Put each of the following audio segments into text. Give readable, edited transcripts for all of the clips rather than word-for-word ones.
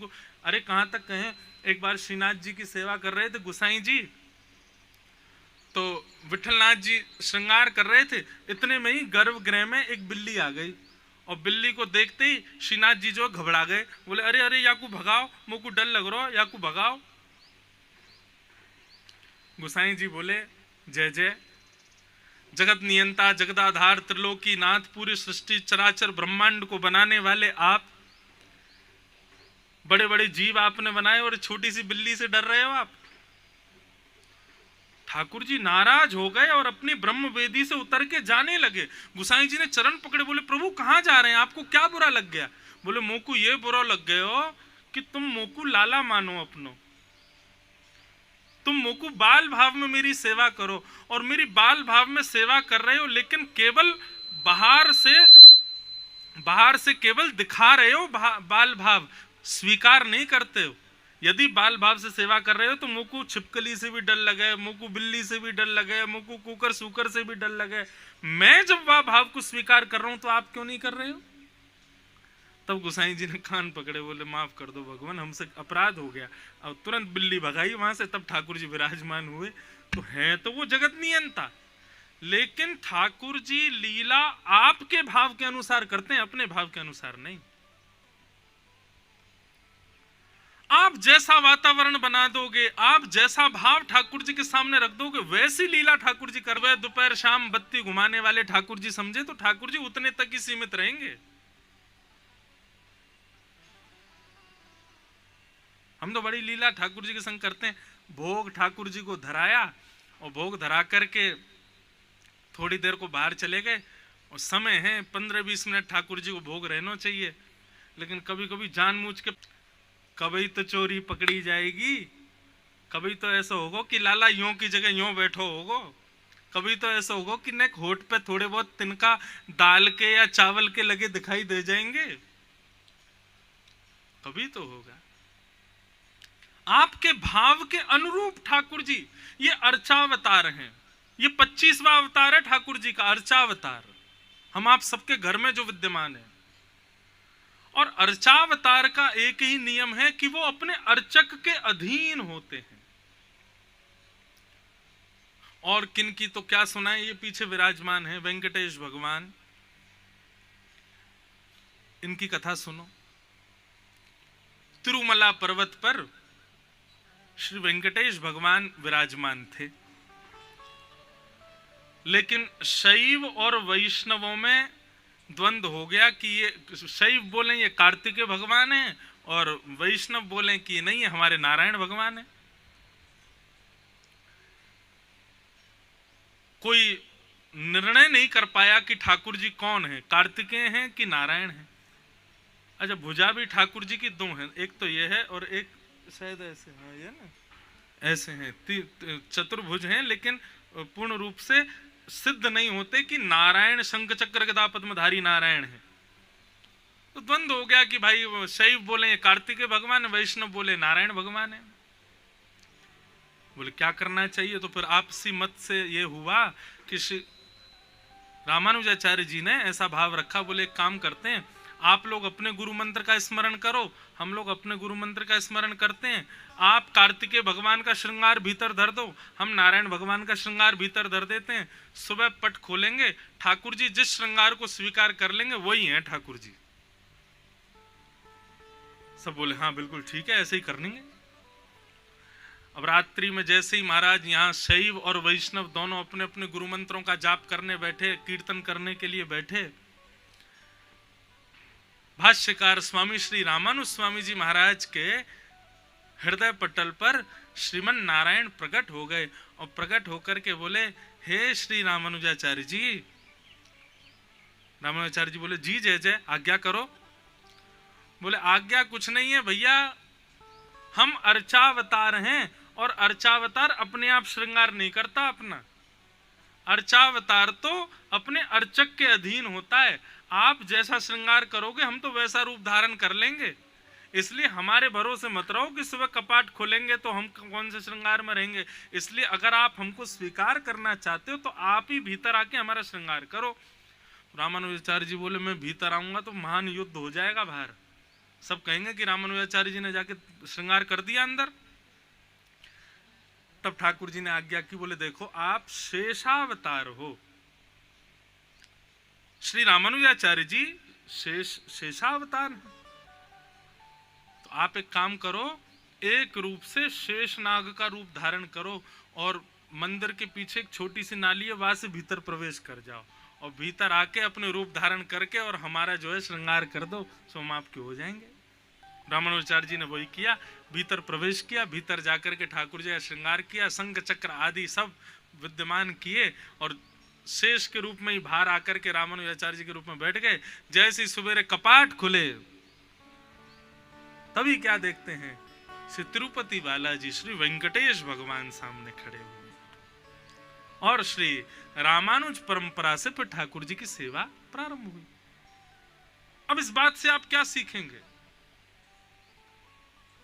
को, अरे कहाँ तक कहें, एक बार श्रीनाथ जी की सेवा कर रहे थे गुसाई जी, तो विठलनाथ जी श्रृंगार कर रहे थे, इतने में ही गर्भगृह में एक बिल्ली आ गई, और बिल्ली को देखते ही श्रीनाथ जी जो घबरा गए, बोले अरे अरे याकू भगाओ, मुझको डर लग रहा, याकू भगाओ। गुसाई जी बोले जय जय, जगत नियंता जगदाधार त्रिलोकी नाथ, पूरी सृष्टि चराचर ब्रह्मांड को बनाने वाले आप, बड़े बड़े जीव आपने बनाए और छोटी सी बिल्ली से डर रहे हो आप। ठाकुर जी नाराज हो गए और अपनी ब्रह्म वेदी से उतर के जाने लगे। गुसाई जी ने चरण पकड़े, बोले प्रभु कहां जा रहे हैं, आपको क्या बुरा लग गया? बोले मोकू ये बुरा लग गए हो कि तुम मोकू लाला मानो अपनो, तुम मोकू बाल भाव में मेरी सेवा करो, और मेरी बाल भाव में सेवा कर रहे हो, लेकिन केवल बाहर से केवल दिखा रहे हो, बाल भाव स्वीकार नहीं करते हो। यदि बाल भाव से सेवा कर रहे हो तो मुझको छिपकली से भी डर लगे, मुझको बिल्ली से भी डर लगे, मुझको कुकर सूकर से भी डर लगे, मैं जब वह भाव को स्वीकार कर रहा हूं तो आप क्यों नहीं कर रहे हो? तब गुसाई जी ने कान पकड़े, बोले माफ कर दो भगवान, हमसे अपराध हो गया। और तुरंत बिल्ली भगाई वहां से। तब ठाकुर जी विराजमान हुए। तो हैं तो वो जगत नियंता, लेकिन ठाकुर जी लीला आपके भाव के अनुसार करते हैं, अपने भाव के अनुसार नहीं। आप जैसा वातावरण बना दोगे, आप जैसा भाव ठाकुर जी के सामने रख दोगे, वैसी लीला ठाकुर जी करवाए। दोपहर शाम बत्ती घुमाने वाले ठाकुर जी समझे तो ठाकुर जी उतने तक ही सीमित रहेंगे। हम तो बड़ी लीला ठाकुर जी के संग करते हैं। भोग ठाकुर जी को धराया, और भोग धरा करके थोड़ी देर को बाहर चले गए, और समय है 15-20 मिनट ठाकुर जी को भोग रहना चाहिए, लेकिन कभी कभी जानबूझ के, कभी तो चोरी पकड़ी जाएगी, कभी तो ऐसा होगा कि लाला यूं की जगह यूं बैठो होगो, कभी तो ऐसा होगा कि नेक होठ पे थोड़े बहुत तिनका दाल के या चावल के लगे दिखाई दे जाएंगे, कभी तो होगा। आपके भाव के अनुरूप ठाकुर जी ये अर्चावतार हैं। ये 25वां अवतार है ठाकुर जी का, अर्चावतार। हम आप सबके घर में जो विद्यमान है। और अर्चावतार का एक ही नियम है कि वो अपने अर्चक के अधीन होते हैं। और किन की तो क्या सुनाए, ये पीछे विराजमान है वेंकटेश भगवान, इनकी कथा सुनो। तिरुमला पर्वत पर श्री वेंकटेश भगवान विराजमान थे, लेकिन शैव और वैष्णवों में द्वंद्व हो गया कि ये शैव बोले ये कार्तिकेय भगवान है, और वैष्णव बोले कि नहीं ये हमारे नारायण भगवान है। कोई निर्णय नहीं कर पाया कि ठाकुर जी कौन है, कार्तिकेय हैं कि नारायण हैं। अच्छा, भुजा भी ठाकुर जी की दो हैं, एक तो ये है और एक शायद ऐसे है, ये ना ऐसे हैं, चतुर्भुज हैं, लेकिन पूर्ण रूप से सिद्ध नहीं होते कि नारायण शंख चक्र गदा पद्मधारी नारायण है। तो द्वंद्व हो गया कि भाई शैव बोले कार्तिकेय भगवान, वैष्णव बोले नारायण भगवान है। बोले क्या करना चाहिए? तो फिर आपसी मत से ये हुआ कि श्री रामानुजाचार्य जी ने ऐसा भाव रखा, बोले एक काम करते हैं, आप लोग अपने गुरु मंत्र का स्मरण करो, हम लोग अपने गुरु मंत्र का स्मरण करते हैं। आप कार्तिकेय भगवान का श्रृंगार भीतर धर दो, हम नारायण भगवान का श्रृंगार भीतर धर देते हैं। सुबह पट खोलेंगे, ठाकुर जी जिस श्रृंगार को स्वीकार कर लेंगे वही है ठाकुर जी। सब बोले हाँ बिल्कुल ठीक है, ऐसे ही कर लेंगे। अब रात्रि में जैसे ही महाराज यहाँ शैव और वैष्णव दोनों अपने अपने गुरु मंत्रों का जाप करने बैठे, कीर्तन करने के लिए बैठे, भाष्यकार स्वामी श्री रामानुज स्वामी जी महाराज के हृदय पटल पर श्रीमन नारायण प्रकट हो गए, और प्रकट होकर के बोले हे श्री रामानुजाचार्य जी। रामानुजाचार्य जी बोले जी जय जय, आज्ञा करो। बोले आज्ञा कुछ नहीं है भैया, हम अर्चावतार हैं, और अर्चावतार अपने आप श्रृंगार नहीं करता अपना, अर्चावतार तो अपने अर्चक के अधीन होता है। आप जैसा श्रृंगार करोगे हम तो वैसा रूप धारण कर लेंगे, इसलिए हमारे भरोसे मत रहो कि सुबह कपाट खोलेंगे तो हम कौन से श्रृंगार में रहेंगे। इसलिए अगर आप हमको स्वीकार करना चाहते हो तो आप ही भीतर आके हमारा श्रृंगार करो। रामानुजाचार्य जी बोले मैं भीतर आऊंगा तो महान युद्ध हो जाएगा बाहर, सब कहेंगे कि रामानुजाचार्य जी ने जाके श्रृंगार कर दिया अंदर। तब ठाकुर जी ने आज्ञा की, बोले देखो आप शेषावतार हो, श्री रामानुजाचार्य जी शेषावतार हैं। तो आप एक काम करो, एक रूप से शेषनाग का रूप धारण करो और मंदिर के पीछे एक छोटी सी नाली है, वहां से भीतर प्रवेश कर जाओ और भीतर आके अपने रूप धारण करके और हमारा जो है श्रृंगार कर दो, सो हम आपके हो जाएंगे। रामानुजाचार्य जी ने वही किया, भीतर प्रवेश किया, भीतर जाकर के ठाकुर जी का श्रृंगार किया, शंख चक्र आदि सब विद्यमान किए और शेष के रूप में ही बाहर आकर के रामानुजाचार्य जी के रूप में बैठ गए। जैसे ही सवेरे कपाट खुले, तभी क्या देखते हैं, श्री तिरुपति बालाजी श्री वेंकटेश भगवान सामने खड़े हुए और श्री रामानुज परंपरा से फिर ठाकुर जी की सेवा प्रारंभ हुई। अब इस बात से आप क्या सीखेंगे?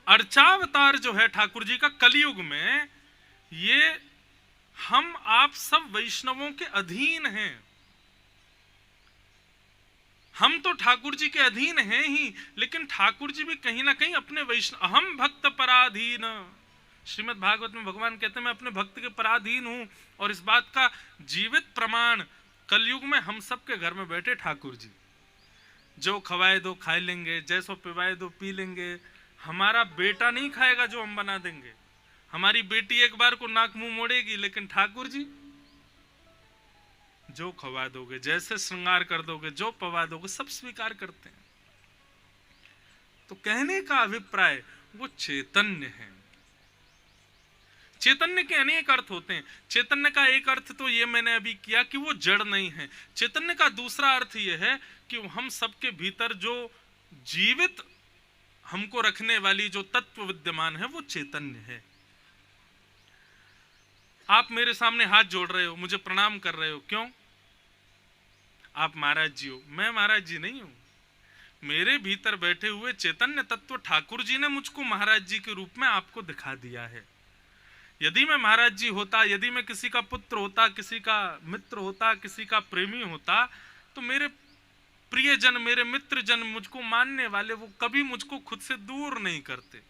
अर्चावतार जो है ठाकुर जी का कलयुग में, ये हम आप सब वैष्णवों के अधीन हैं। हम तो ठाकुर जी के अधीन हैं ही, लेकिन ठाकुर जी भी कहीं ना कहीं अपने वैष्णव, अहम भक्त पराधीन, श्रीमद् भागवत में भगवान कहते हैं मैं अपने भक्त के पराधीन हूं। और इस बात का जीवित प्रमाण कलयुग में हम सब के घर में बैठे ठाकुर जी, जो खवाए दो खा लेंगे, जैसो पिवाए दो पी लेंगे। हमारा बेटा नहीं खाएगा जो हम बना देंगे, हमारी बेटी एक बार को नाक मुंह मोड़ेगी, लेकिन ठाकुर जी जो खवा दोगे, जैसे श्रृंगार कर दोगे, जो पवा दोगे, सब स्वीकार करते हैं। तो कहने का अभिप्राय वो चैतन्य है। चैतन्य के अनेक अर्थ होते हैं। चैतन्य का एक अर्थ तो ये मैंने अभी किया कि वो जड़ नहीं है। चैतन्य का दूसरा अर्थ ये है कि हम सबके भीतर जो जीवित हमको रखने वाली जो तत्व विद्यमान है वो चैतन्य है। आप मेरे सामने हाथ जोड़ रहे हो, मुझे प्रणाम कर रहे हो, क्यों? आप महाराज जी हो, मैं महाराज जी नहीं हूं। मेरे भीतर बैठे हुए चैतन्य तत्व ठाकुर जी ने मुझको महाराज जी के रूप में आपको दिखा दिया है। यदि मैं महाराज जी होता, यदि मैं किसी का पुत्र होता, किसी का मित्र होता, किसी का प्रेमी होता, तो मेरे प्रियजन, मेरे मित्र जन, मुझको मानने वाले, वो कभी मुझको खुद से दूर नहीं करते।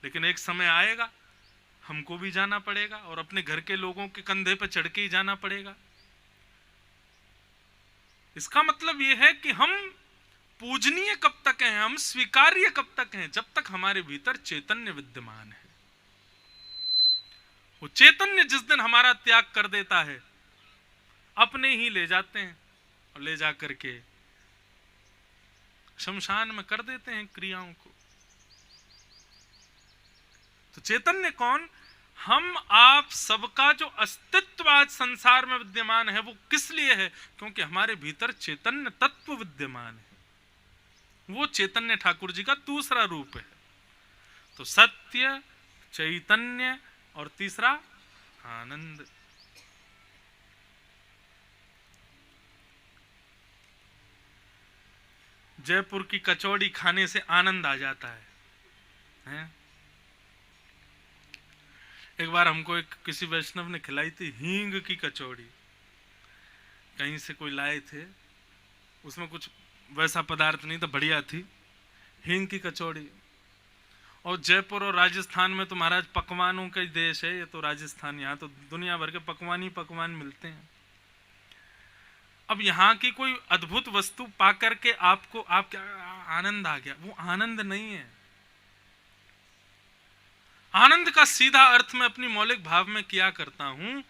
लेकिन एक समय आएगा, हमको भी जाना पड़ेगा और अपने घर के लोगों के कंधे पर चढ़ के ही जाना पड़ेगा। इसका मतलब यह है कि हम पूजनीय कब तक हैं, हम स्वीकार्य कब तक हैं, जब तक हमारे भीतर चैतन्य विद्यमान है। वो चैतन्य जिस दिन हमारा त्याग कर देता है, अपने ही ले जाते हैं और ले जाकर के शमशान में कर देते हैं क्रियाओं को। तो चैतन्य कौन? हम आप सबका जो अस्तित्व आज संसार में विद्यमान है, वो किस लिए है? क्योंकि हमारे भीतर चैतन्य तत्व विद्यमान है। वो चैतन्य ठाकुर जी का दूसरा रूप है। तो सत्य, चैतन्य और तीसरा आनंद। जयपुर की कचौड़ी खाने से आनंद आ जाता है? एक बार हमको एक किसी वैष्णव ने खिलाई थी हींग की कचौड़ी, कहीं से कोई लाए थे, उसमें कुछ वैसा पदार्थ नहीं था, बढ़िया थी हींग की कचौड़ी। और जयपुर और राजस्थान में तो महाराज पकवानों का देश है, ये तो राजस्थान, यहाँ तो दुनिया भर के पकवान ही पकवान मिलते हैं। अब यहाँ की कोई अद्भुत वस्तु पा करके आपको क्या आनंद आ गया? वो आनंद नहीं है। आनंद का सीधा अर्थ मैं अपनी मौलिक भाव में किया करता हूं,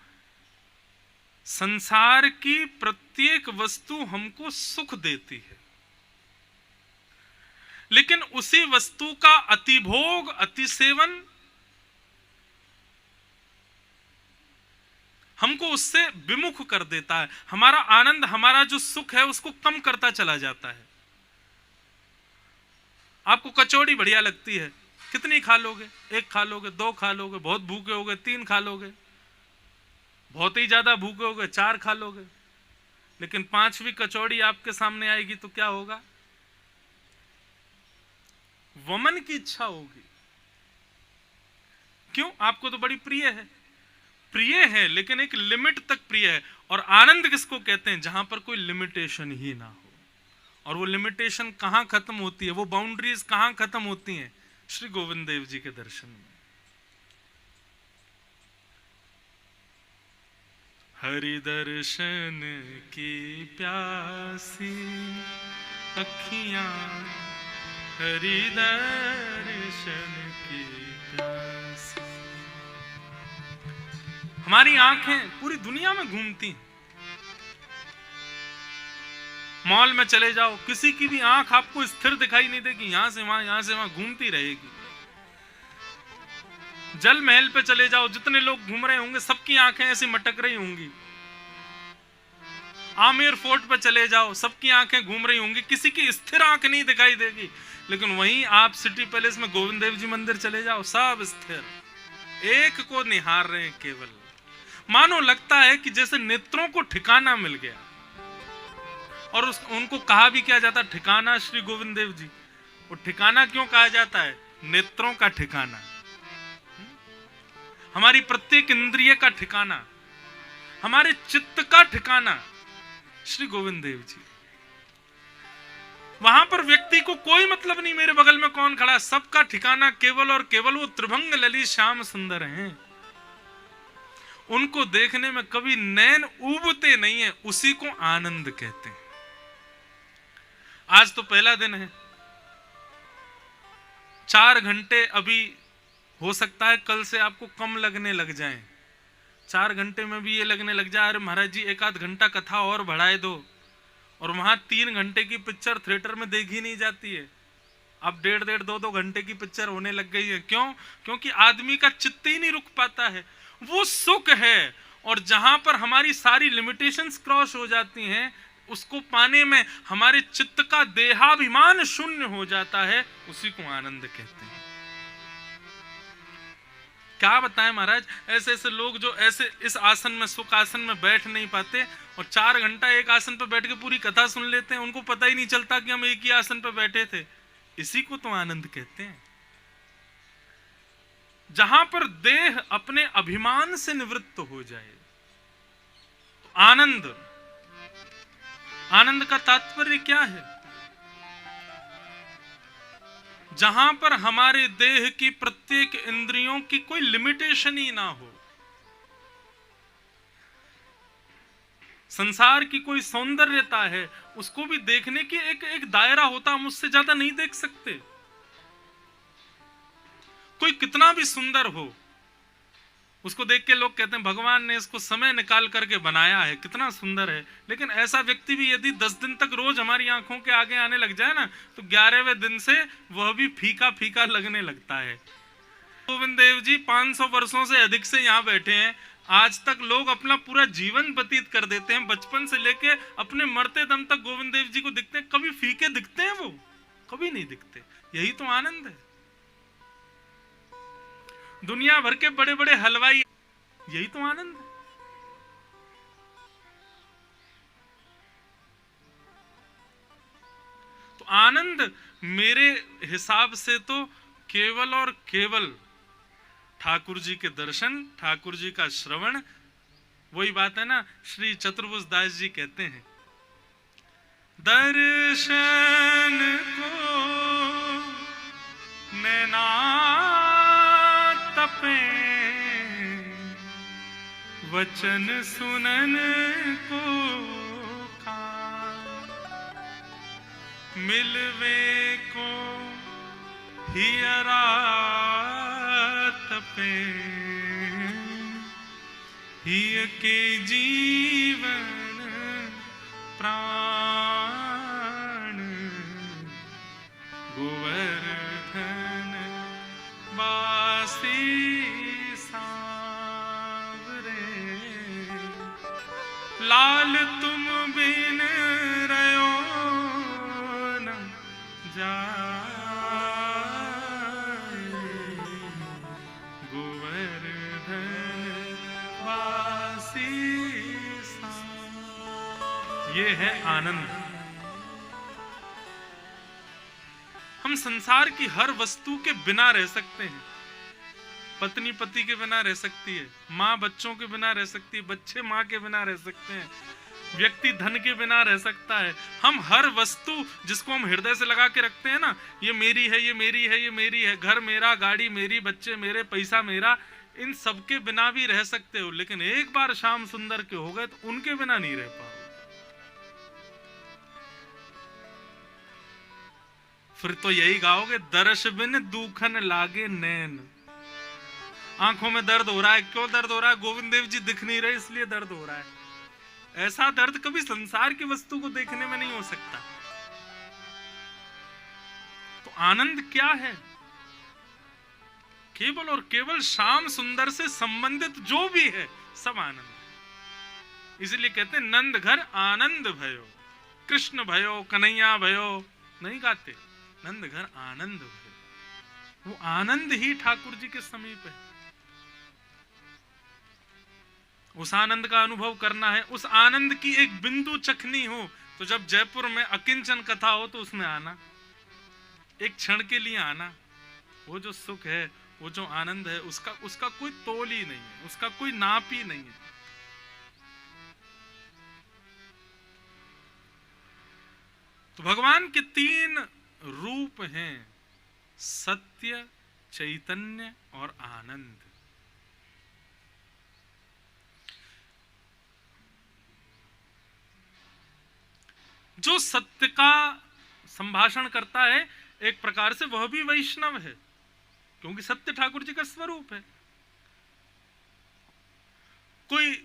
संसार की प्रत्येक वस्तु हमको सुख देती है, लेकिन उसी वस्तु का अतिभोग, अतिसेवन हमको उससे विमुख कर देता है। हमारा आनंद, हमारा जो सुख है, उसको कम करता चला जाता है। आपको कचौड़ी बढ़िया लगती है, कितनी खा लोगे? एक खा लोगे, दो खा लोगे, बहुत भूखे होगे 3 खा लोगे, बहुत ही ज्यादा भूखे होगे 4 खा लोगे। लेकिन 5वीं कचौड़ी आपके सामने आएगी तो क्या होगा? वमन की इच्छा होगी। क्यों? आपको तो बड़ी प्रिय है। प्रिय है लेकिन एक लिमिट तक प्रिय है। और आनंद किसको कहते हैं? जहां पर कोई लिमिटेशन ही ना हो। और वो लिमिटेशन कहाँ खत्म होती है, वो बाउंड्रीज कहाँ खत्म होती हैं? श्री गोविंद देव जी के दर्शन में। हरि दर्शन की प्यासी अखियां, हरि दर्शन की प्यासी। हमारी आंखें पूरी दुनिया में घूमती हैं। मॉल में चले जाओ, किसी की भी आंख आपको स्थिर दिखाई नहीं देगी, यहां से वहां घूमती रहेगी। जल महल पे चले जाओ, जितने लोग घूम रहे होंगे सबकी आंखें ऐसी मटक रही होंगी। आमेर फोर्ट पे चले जाओ, सबकी आंखें घूम रही होंगी, किसी की स्थिर आंख नहीं दिखाई देगी। लेकिन वहीं आप सिटी पैलेस में गोविंद देव जी मंदिर चले जाओ, सब स्थिर, एक को निहार रहे हैं केवल। मानो लगता है कि जैसे नेत्रों को ठिकाना मिल गया। और उनको कहा भी क्या जाता, ठिकाना श्री गोविंद देव जी। वो ठिकाना क्यों कहा जाता है? नेत्रों का ठिकाना, हमारी प्रत्येक इंद्रिय का ठिकाना, हमारे चित्त का ठिकाना श्री गोविंद देव जी। वहां पर व्यक्ति को कोई मतलब नहीं मेरे बगल में कौन खड़ा, सबका ठिकाना केवल और केवल वो त्रिभंग ललित श्याम सुंदर हैं। उनको देखने में कभी नैन उबते नहीं है, उसी को आनंद कहते हैं। आज तो पहला दिन है, 4 घंटे अभी हो सकता है कल से आपको कम लगने लग जाएं। 4 घंटे में भी ये लगने लग जाए अरे महाराज जी 1-8 घंटा कथा और बढ़ाए दो। और वहां 3 घंटे की पिक्चर थिएटर में देखी नहीं जाती है, अब 1.5-1.5, 2-2 घंटे की पिक्चर होने लग गई है। क्यों? क्योंकि आदमी का चित्त ही नहीं रुक पाता है। वो सुख है, और जहां पर हमारी सारी लिमिटेशंस क्रॉस हो जाती हैं, उसको पाने में हमारे चित्त का देहाभिमान शून्य हो जाता है, उसी को आनंद कहते हैं। क्या बताएं महाराज, ऐसे ऐसे लोग जो ऐसे इस आसन में, सुख आसन में बैठ नहीं पाते और 4 घंटा एक आसन पर बैठ के पूरी कथा सुन लेते हैं, उनको पता ही नहीं चलता कि हम एक ही आसन पर बैठे थे। इसी को तो आनंद कहते हैं। जहां पर देह अपने अभिमान से निवृत्त हो जाए, तो आनंद, आनंद का तात्पर्य क्या है? जहां पर हमारे देह की प्रत्येक इंद्रियों की कोई लिमिटेशन ही ना हो, संसार की कोई सौंदर्यता है उसको भी देखने की एक दायरा होता, हम उससे ज्यादा नहीं देख सकते। कोई कितना भी सुंदर हो, उसको देख के लोग कहते हैं भगवान ने इसको समय निकाल करके बनाया है, कितना सुंदर है। लेकिन ऐसा व्यक्ति भी यदि 10 दिन तक रोज हमारी आंखों के आगे आने लग जाए ना, तो 11वें दिन से वह भी फीका फीका लगने लगता है। गोविंद देव जी 500 वर्षों से अधिक से यहाँ बैठे हैं, आज तक लोग अपना पूरा जीवन व्यतीत कर देते हैं, बचपन से लेके अपने मरते दम तक गोविंद देव जी को दिखते हैं। कभी फीके दिखते हैं? वो कभी नहीं दिखते। यही तो आनंद है। दुनिया भर के बड़े बड़े हलवाई, यही तो आनंद है। तो आनंद मेरे हिसाब से तो केवल और केवल ठाकुर जी के दर्शन, ठाकुर जी का श्रवण। वही बात है ना, श्री चतुर्भुज दास जी कहते हैं, दर्शन को नैना तपे, वचन सुनन को कान, मिलवे को हियरा तपे, हिय के जीवन प्राण, गोवर्धन वासी सांवरे, लाल तुम बिन रयो न जाए, गोवर्धन वासी सांवरे। ये है आनंद। हम संसार की हर वस्तु के बिना रह सकते हैं। पत्नी पति के बिना रह सकती है, माँ बच्चों के बिना रह सकती है, बच्चे माँ के बिना रह सकते हैं, व्यक्ति धन के बिना रह सकता है। हम हर वस्तु जिसको हम हृदय से लगा के रखते हैं ना, ये मेरी है, ये मेरी है, ये मेरी है, घर मेरा, गाड़ी मेरी, बच्चे मेरे, पैसा मेरा, इन सबके बिना भी रह सकते हो, लेकिन एक बार श्याम सुंदर के हो गए तो उनके बिना नहीं रह पाओ। फिर तो यही गाओगे, दर्श बिन दूखन लागे नैन। आंखों में दर्द हो रहा है, क्यों दर्द हो रहा है? गोविंद देव जी दिख नहीं रहे इसलिए दर्द हो रहा है। ऐसा दर्द कभी संसार की वस्तु को देखने में नहीं हो सकता। तो आनंद क्या है? केवल और केवल श्याम सुंदर से संबंधित जो भी है सब आनंद। इसलिए कहते हैं नंद घर आनंद भयो, कृष्ण भयो, कन्हैया भयो नहीं गाते, नंद घर आनंद भयो। वो आनंद ही ठाकुर जी के समीप है। उस आनंद का अनुभव करना है, उस आनंद की एक बिंदु चखनी हो तो जब जयपुर में अकिंचन कथा हो तो उसमें आना, एक क्षण के लिए आना। वो जो सुख है, वो जो आनंद है, उसका कोई तोल ही नहीं है, उसका कोई नाप ही नहीं है। तो भगवान के 3 रूप हैं, सत्य, चैतन्य और आनंद। जो सत्य का संभाषण करता है एक प्रकार से वह भी वैष्णव है, क्योंकि सत्य ठाकुर जी का स्वरूप है। कोई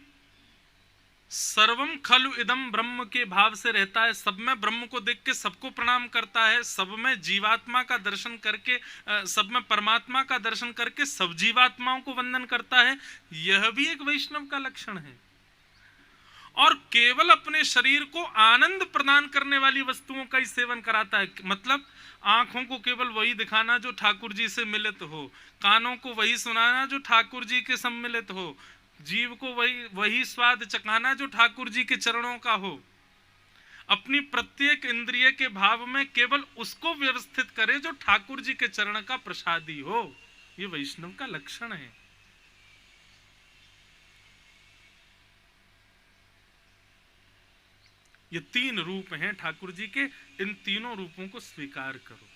सर्वम खलु इदम ब्रह्म के भाव से रहता है, सब में ब्रह्म को देख के सबको प्रणाम करता है, सब में जीवात्मा का दर्शन करके, सब में परमात्मा का दर्शन करके सब जीवात्माओं को वंदन करता है, यह भी एक वैष्णव का लक्षण है। और केवल अपने शरीर को आनंद प्रदान करने वाली वस्तुओं का ही सेवन कराता है। मतलब आंखों को केवल वही दिखाना जो ठाकुर जी से मिलित हो, कानों को वही सुनाना जो ठाकुर जी के सम्मिलित हो, जीव को वही स्वाद चखाना जो ठाकुर जी के चरणों का हो। अपनी प्रत्येक इंद्रिय के भाव में केवल उसको व्यवस्थित करे जो ठाकुर जी के चरण का प्रसादी हो। ये वैष्णव का लक्षण है। ये 3 रूप हैं ठाकुर जी के, इन तीनों रूपों को स्वीकार करो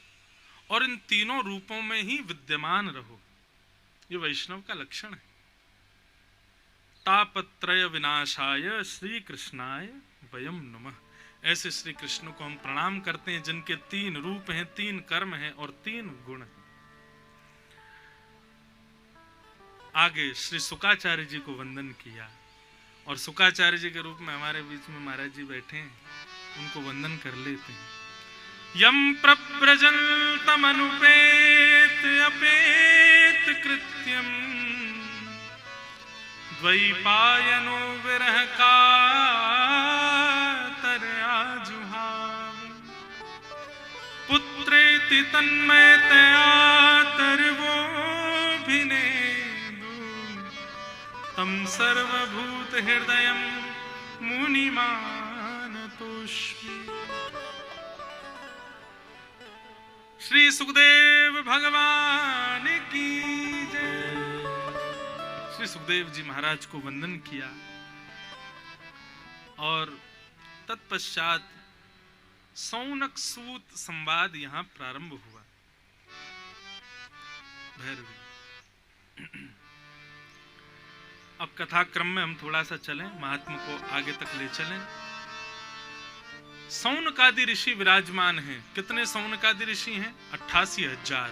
और इन तीनों रूपों में ही विद्यमान रहो। ये वैष्णव का लक्षण है। तापत्रय विनाशाय श्री कृष्णाय वयम नमः। ऐसे श्री कृष्ण को हम प्रणाम करते हैं जिनके 3 रूप हैं, 3 कर्म हैं और 3 गुण हैं। आगे श्री शुकाचार्य जी को वंदन किया और शुकाचार्य जी के रूप में हमारे बीच में महाराज जी बैठे हैं, उनको वंदन कर लेते हैं। यम प्रव्रजन्तम अनुपेत अपेत कृत्यम द्वैपायनो विरह कातराजुहाव पुत्रेति तन्मयतया तर्वोऽभिनेदु तम सर्वभूत हृदयं मुनिमानतोऽस्मि। श्री सुखदेव भगवान की जय। श्री सुखदेव जी महाराज को वंदन किया और तत्पश्चात सौनक सूत संवाद यहां प्रारंभ हुआ। भैरवी, अब कथाक्रम में हम थोड़ा सा चलें, महात्मा को आगे तक ले चलें। सौनकादि ऋषि विराजमान हैं। कितने सौनकादि ऋषि हैं? 88,000।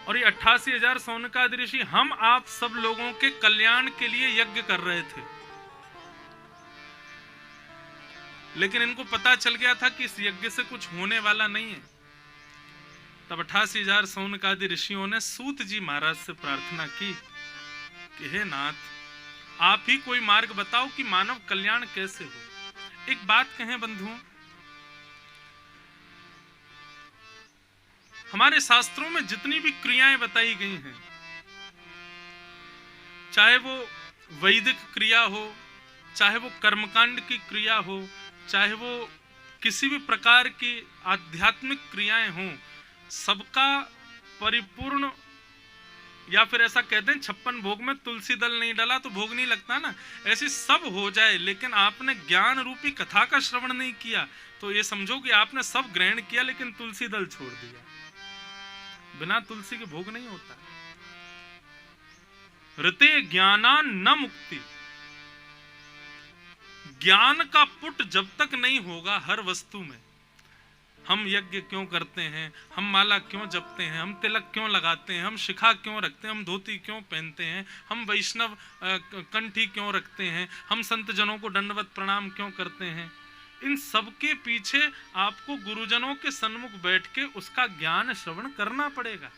और ये 88,000 सौनकादि ऋषि हम आप सब लोगों के कल्याण के लिए यज्ञ कर रहे थे, लेकिन इनको पता चल गया था कि इस यज्ञ से कुछ होने वाला नहीं है। तब 88,000 सौनकादि ऋषियों ने सूत जी महाराज से प्रार्थना की कि हे नाथ, आप ही कोई मार्ग बताओ कि मानव कल्याण कैसे हो। एक बात कहें बंधुओं, हमारे शास्त्रों में जितनी भी क्रियाएं बताई गई हैं, चाहे वो वैदिक क्रिया हो, चाहे वो कर्मकांड की क्रिया हो, चाहे वो किसी भी प्रकार की आध्यात्मिक क्रियाएं हों, सबका परिपूर्ण या फिर ऐसा कहते हैं 56 भोग में तुलसी दल नहीं डाला तो भोग नहीं लगता ना, ऐसी सब हो जाए लेकिन आपने ज्ञान रूपी कथा का श्रवण नहीं किया तो ये समझो कि आपने सब ग्रहण किया लेकिन तुलसी दल छोड़ दिया। बिना तुलसी के भोग नहीं होता। ऋते ज्ञानान न मुक्ति, ज्ञान का पुट जब तक नहीं होगा हर वस्तु में। हम यज्ञ क्यों करते हैं, हम माला क्यों जपते हैं, हम तिलक क्यों लगाते हैं, हम शिखा क्यों रखते हैं, हम धोती क्यों पहनते हैं, हम वैष्णव कंठी क्यों रखते हैं, हम संत जनों को दंडवत प्रणाम क्यों करते हैं, इन सब के पीछे आपको गुरुजनों के सन्मुख बैठ के उसका ज्ञान श्रवण करना पड़ेगा।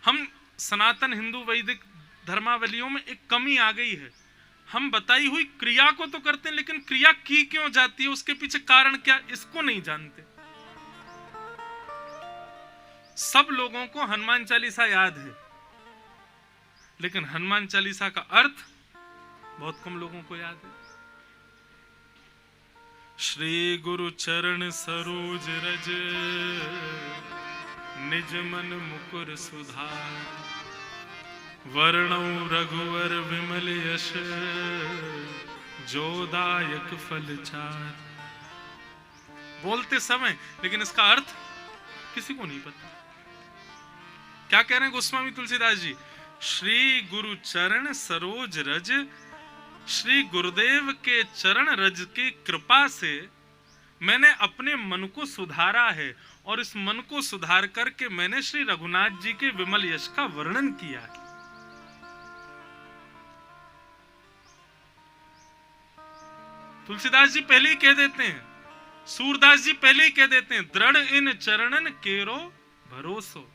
हम सनातन हिंदू वैदिक धर्मावलियों में एक कमी आ गई है, हम बताई हुई क्रिया को तो करते हैं लेकिन क्रिया की क्यों जाती है, उसके पीछे कारण क्या, इसको नहीं जानते। सब लोगों को हनुमान चालीसा याद है लेकिन हनुमान चालीसा का अर्थ बहुत कम लोगों को याद है। श्री गुरु चरण सरोज रज, निज मन मुकुर सुधार, वर्णौ रघुवर विमल यश, जोदायक फल चार। बोलते समय लेकिन इसका अर्थ किसी को नहीं पता। क्या कह रहे हैं गोस्वामी तुलसीदास जी? श्री गुरु चरण सरोज रज, श्री गुरुदेव के चरण रज की कृपा से मैंने अपने मन को सुधारा है और इस मन को सुधार करके मैंने श्री रघुनाथ जी के विमल यश का वर्णन किया है। तुलसीदास जी पहले ही कह देते हैं, सूरदास जी पहले ही कह देते हैं, दृढ़ इन चरणन केरो भरोसो,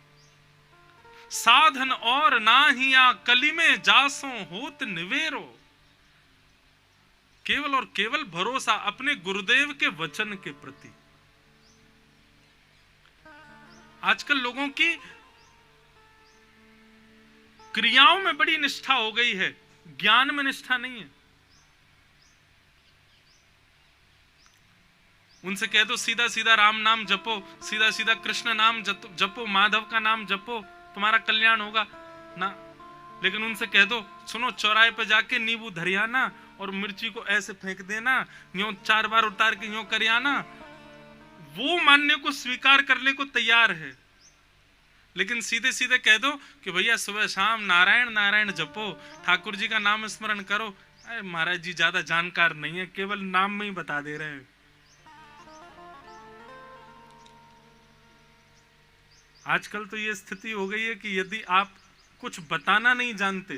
साधन और नाहिया कली में जासो होत निवेरो। केवल और केवल भरोसा अपने गुरुदेव के वचन के प्रति। आजकल लोगों की क्रियाओं में बड़ी निष्ठा हो गई है, ज्ञान में निष्ठा नहीं है। उनसे कह दो सीधा सीधा राम नाम जपो, सीधा सीधा कृष्ण नाम जपो, माधव का नाम जपो, तुम्हारा कल्याण होगा ना। लेकिन उनसे कह दो सुनो चौराहे पे जाके नींबू धरियाना और मिर्ची को ऐसे फेंक देना, यूं 4 बार उतार के यूं करियाना, वो मानने को स्वीकार करने को तैयार है। लेकिन सीधे सीधे कह दो कि भैया सुबह शाम नारायण नारायण जपो, ठाकुर जी का नाम स्मरण करो। अरे महाराज जी ज्यादा जानकार नहीं है, केवल नाम में ही बता दे रहे हैं। आजकल तो ये स्थिति हो गई है कि यदि आप कुछ बताना नहीं जानते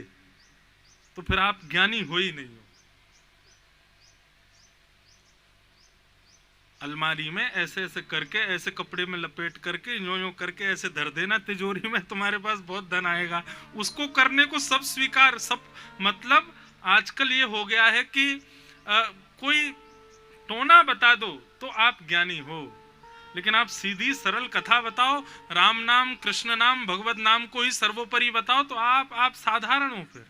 तो फिर आप ज्ञानी हो ही नहीं हो। अलमारी में ऐसे ऐसे करके, ऐसे कपड़े में लपेट करके, यूं यूं करके ऐसे धर देना तिजोरी में, तुम्हारे पास बहुत धन आएगा। उसको करने को सब स्वीकार, सब मतलब आजकल ये हो गया है कि कोई टोना बता दो तो आप ज्ञानी हो, लेकिन आप सीधी सरल कथा बताओ, राम नाम कृष्ण नाम भगवत नाम को ही सर्वोपरि बताओ तो आप साधारण हो। फिर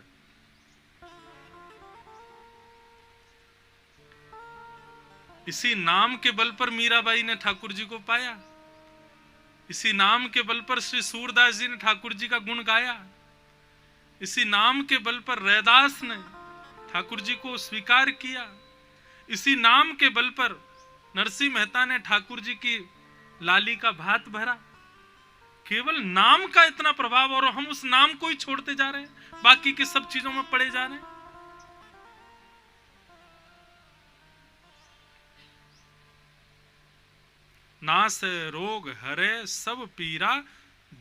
इसी नाम के बल पर मीराबाई ने ठाकुर जी को पाया, इसी नाम के बल पर श्री सूरदास जी ने ठाकुर जी का गुण गाया, इसी नाम के बल पर रैदास ने ठाकुर जी को स्वीकार किया, इसी नाम के बल पर नरसिंह मेहता ने ठाकुर जी की लाली का भात भरा। केवल नाम का इतना प्रभाव और हम उस नाम को ही छोड़ते जा रहे हैं, बाकी की सब चीजों में पड़े जा रहे हैं। नास रोग हरे सब पीरा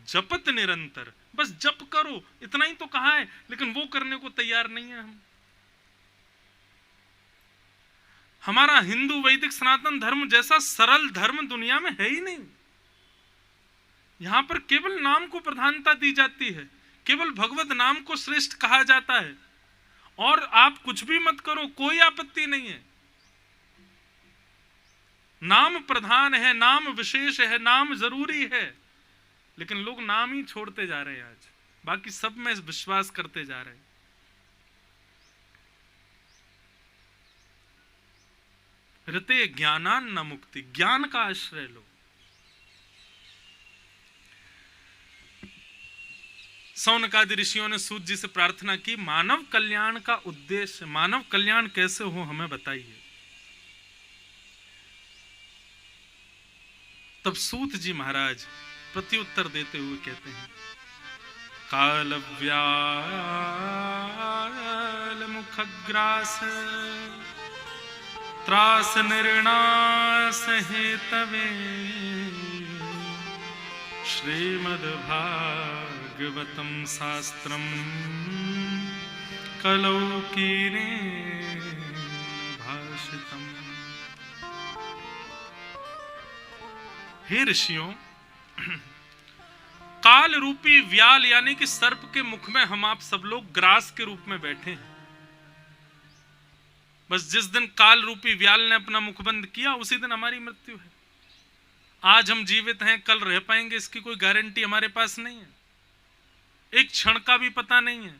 जपत निरंतर। बस जप करो, इतना ही तो कहा है, लेकिन वो करने को तैयार नहीं है हम। हमारा हिंदू वैदिक सनातन धर्म जैसा सरल धर्म दुनिया में है ही नहीं। यहां पर केवल नाम को प्रधानता दी जाती है, केवल भगवत नाम को श्रेष्ठ कहा जाता है, और आप कुछ भी मत करो, कोई आपत्ति नहीं है। नाम प्रधान है, नाम विशेष है, नाम जरूरी है, लेकिन लोग नाम ही छोड़ते जा रहे हैं आज, बाकी सब में विश्वास करते जा रहे हैं। ऋते ज्ञानान न मुक्ति, ज्ञान का आश्रय लो। शौनकादि ऋषियों ने सूत जी से प्रार्थना की, मानव कल्याण का उद्देश्य, मानव कल्याण कैसे हो हमें बताइए। तब सूत जी महाराज प्रत्युत्तर देते हुए कहते हैं, काल व्याल मुखग्रास त्रास निर्णास हेतवे श्रीमद्भागवतम शास्त्रम कलौ कीरेण भाषितम्। हे ऋषियों, काल रूपी व्याल यानी कि सर्प के मुख में हम आप सब लोग ग्रास के रूप में बैठे हैं। बस जिस दिन काल रूपी व्याल ने अपना मुख बंद किया उसी दिन हमारी मृत्यु है। आज हम जीवित हैं, कल रह पाएंगे इसकी कोई गारंटी हमारे पास नहीं है, एक क्षण का भी पता नहीं है।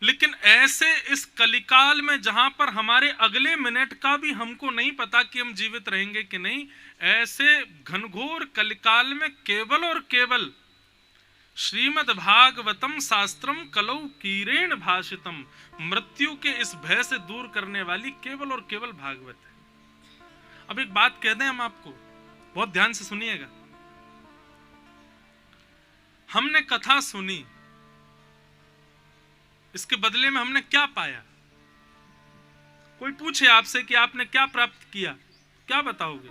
लेकिन ऐसे इस कलिकाल में जहां पर हमारे अगले मिनट का भी हमको नहीं पता कि हम जीवित रहेंगे कि नहीं, ऐसे घनघोर कलिकाल में केवल और केवल श्रीमद् भागवतम शास्त्रम कलौ कीरेण भाषितम, मृत्यु के इस भय से दूर करने वाली केवल और केवल भागवत है। अब एक बात कह दें हम आपको, बहुत ध्यान से सुनिएगा। हमने कथा सुनी, इसके बदले में हमने क्या पाया? कोई पूछे आपसे कि आपने क्या प्राप्त किया, क्या बताओगे?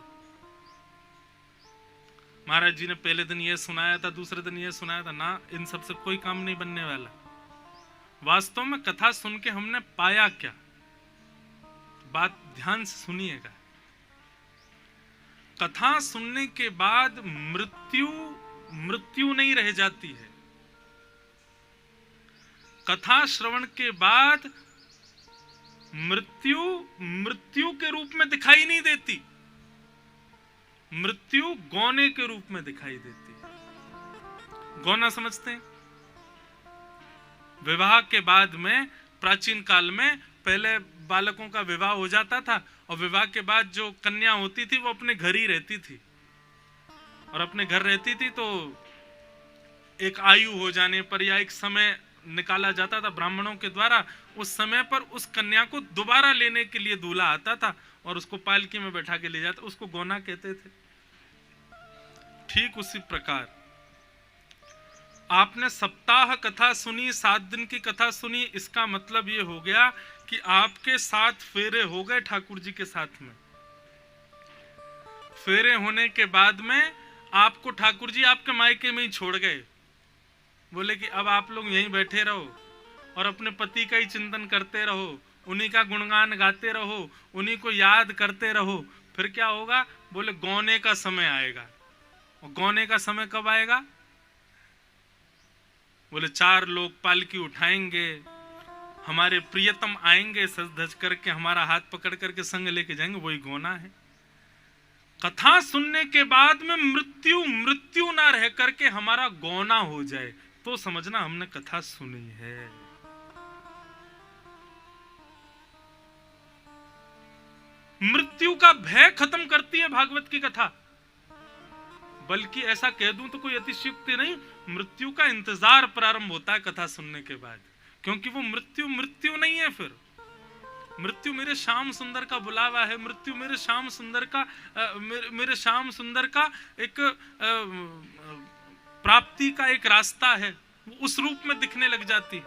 महाराज जी ने पहले दिन यह सुनाया था, दूसरे दिन यह सुनाया था, ना, इन सब से कोई काम नहीं बनने वाला। वास्तव में कथा सुन के हमने पाया क्या? बात ध्यान से सुनिएगा। कथा सुनने के बाद मृत्यु नहीं रह जाती है। कथा श्रवण के बाद मृत्यु के रूप में दिखाई नहीं देती, मृत्यु गौने के रूप में दिखाई देती है। गौना समझते हैं? विवाह के बाद में प्राचीन काल में पहले बालकों का विवाह हो जाता था और विवाह के बाद जो कन्या होती थी वो अपने घर ही रहती थी, और अपने घर रहती थी तो एक आयु हो जाने पर या एक समय निकाला जाता था ब्राह्मणों के द्वारा, उस समय पर उस कन्या को दोबारा लेने के लिए दूल्हा आता था और उसको पालकी में बैठा के ले जाता, उसको गौना कहते थे। ठीक उसी प्रकार आपने सप्ताह कथा सुनी, 7 दिन की कथा सुनी, इसका मतलब ये हो गया कि आपके 7 फेरे हो गए ठाकुर जी के साथ में। फेरे होने के बाद में आपको ठाकुर जी आपके मायके में ही छोड़ गए, बोले कि अब आप लोग यहीं बैठे रहो और अपने पति का ही चिंतन करते रहो, उन्हीं का गुणगान गाते रहो, उन्हीं को याद करते रहो। फिर क्या होगा? बोले गौने का समय आएगा। और गौने का समय कब आएगा? बोले 4 लोग पालकी उठाएंगे, हमारे प्रियतम आएंगे सज धज करके, हमारा हाथ पकड़ करके संग लेके जाएंगे, वही गौना है। कथा सुनने के बाद में मृत्यु ना रह करके हमारा गौना हो जाए तो समझना हमने कथा सुनी है। मृत्यु का भय खत्म करती है भागवत की कथा। बल्कि ऐसा कह दूं तो कोई अतिशयोक्ति नहीं, मृत्यु का इंतजार प्रारंभ होता है कथा सुनने के बाद, क्योंकि वो मृत्यु नहीं है। फिर मृत्यु मेरे श्याम सुंदर का बुलावा है, मृत्यु मेरे श्याम सुंदर का एक प्राप्ति का एक रास्ता है, वो उस रूप में दिखने लग जाती है।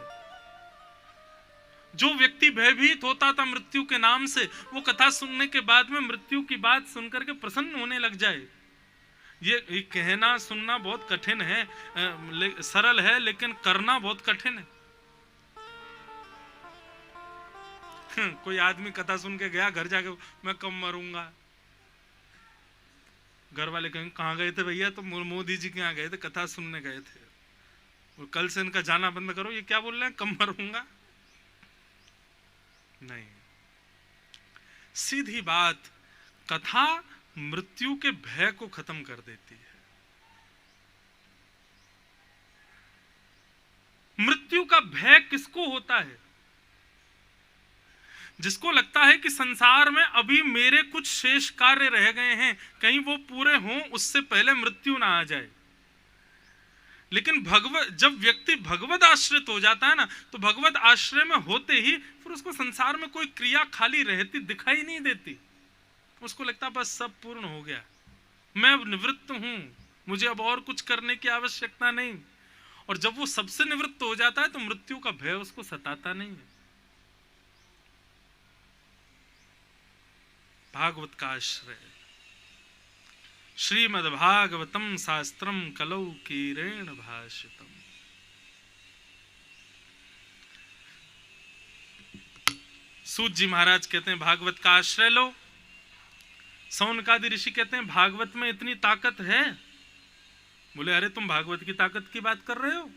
जो व्यक्ति भयभीत होता था मृत्यु के नाम से, वो कथा सुनने के बाद में मृत्यु की बात सुनकर के प्रसन्न होने लग जाए। ये कहना सुनना बहुत कठिन है, सरल है, लेकिन करना बहुत कठिन है। कोई आदमी कथा सुन के गया, घर जाके मैं कब मरूंगा, घर वाले कहेंगे कहाँ गए थे भैया? तो मोदी जी के यहाँ गए थे, कथा सुनने गए थे, और कल से इनका जाना बंद करो, ये क्या बोल रहे हैं, कब मरूंगा? नहीं, सीधी बात, कथा मृत्यु के भय को खत्म कर देती है। मृत्यु का भय किसको होता है? जिसको लगता है कि संसार में अभी मेरे कुछ शेष कार्य रह गए हैं, कहीं वो पूरे हों उससे पहले मृत्यु ना आ जाए। लेकिन जब व्यक्ति भगवत आश्रित हो जाता है ना, तो भगवत आश्रय में होते ही फिर उसको संसार में कोई क्रिया खाली रहती दिखाई नहीं देती। उसको लगता बस सब पूर्ण हो गया, मैं अब निवृत्त हूं, मुझे अब और कुछ करने की आवश्यकता नहीं। और जब वो सबसे निवृत्त हो जाता है तो मृत्यु का भय उसको सताता नहीं है। भागवत का आश्रय। श्रीमद्भागवतम शास्त्रम कलौ कीरेण भाषितम। सूत जी महाराज कहते हैं भागवत का आश्रय लो। सौनकादि ऋषि कहते हैं भागवत में इतनी ताकत है। बोले अरे तुम भागवत की ताकत की बात कर रहे हो?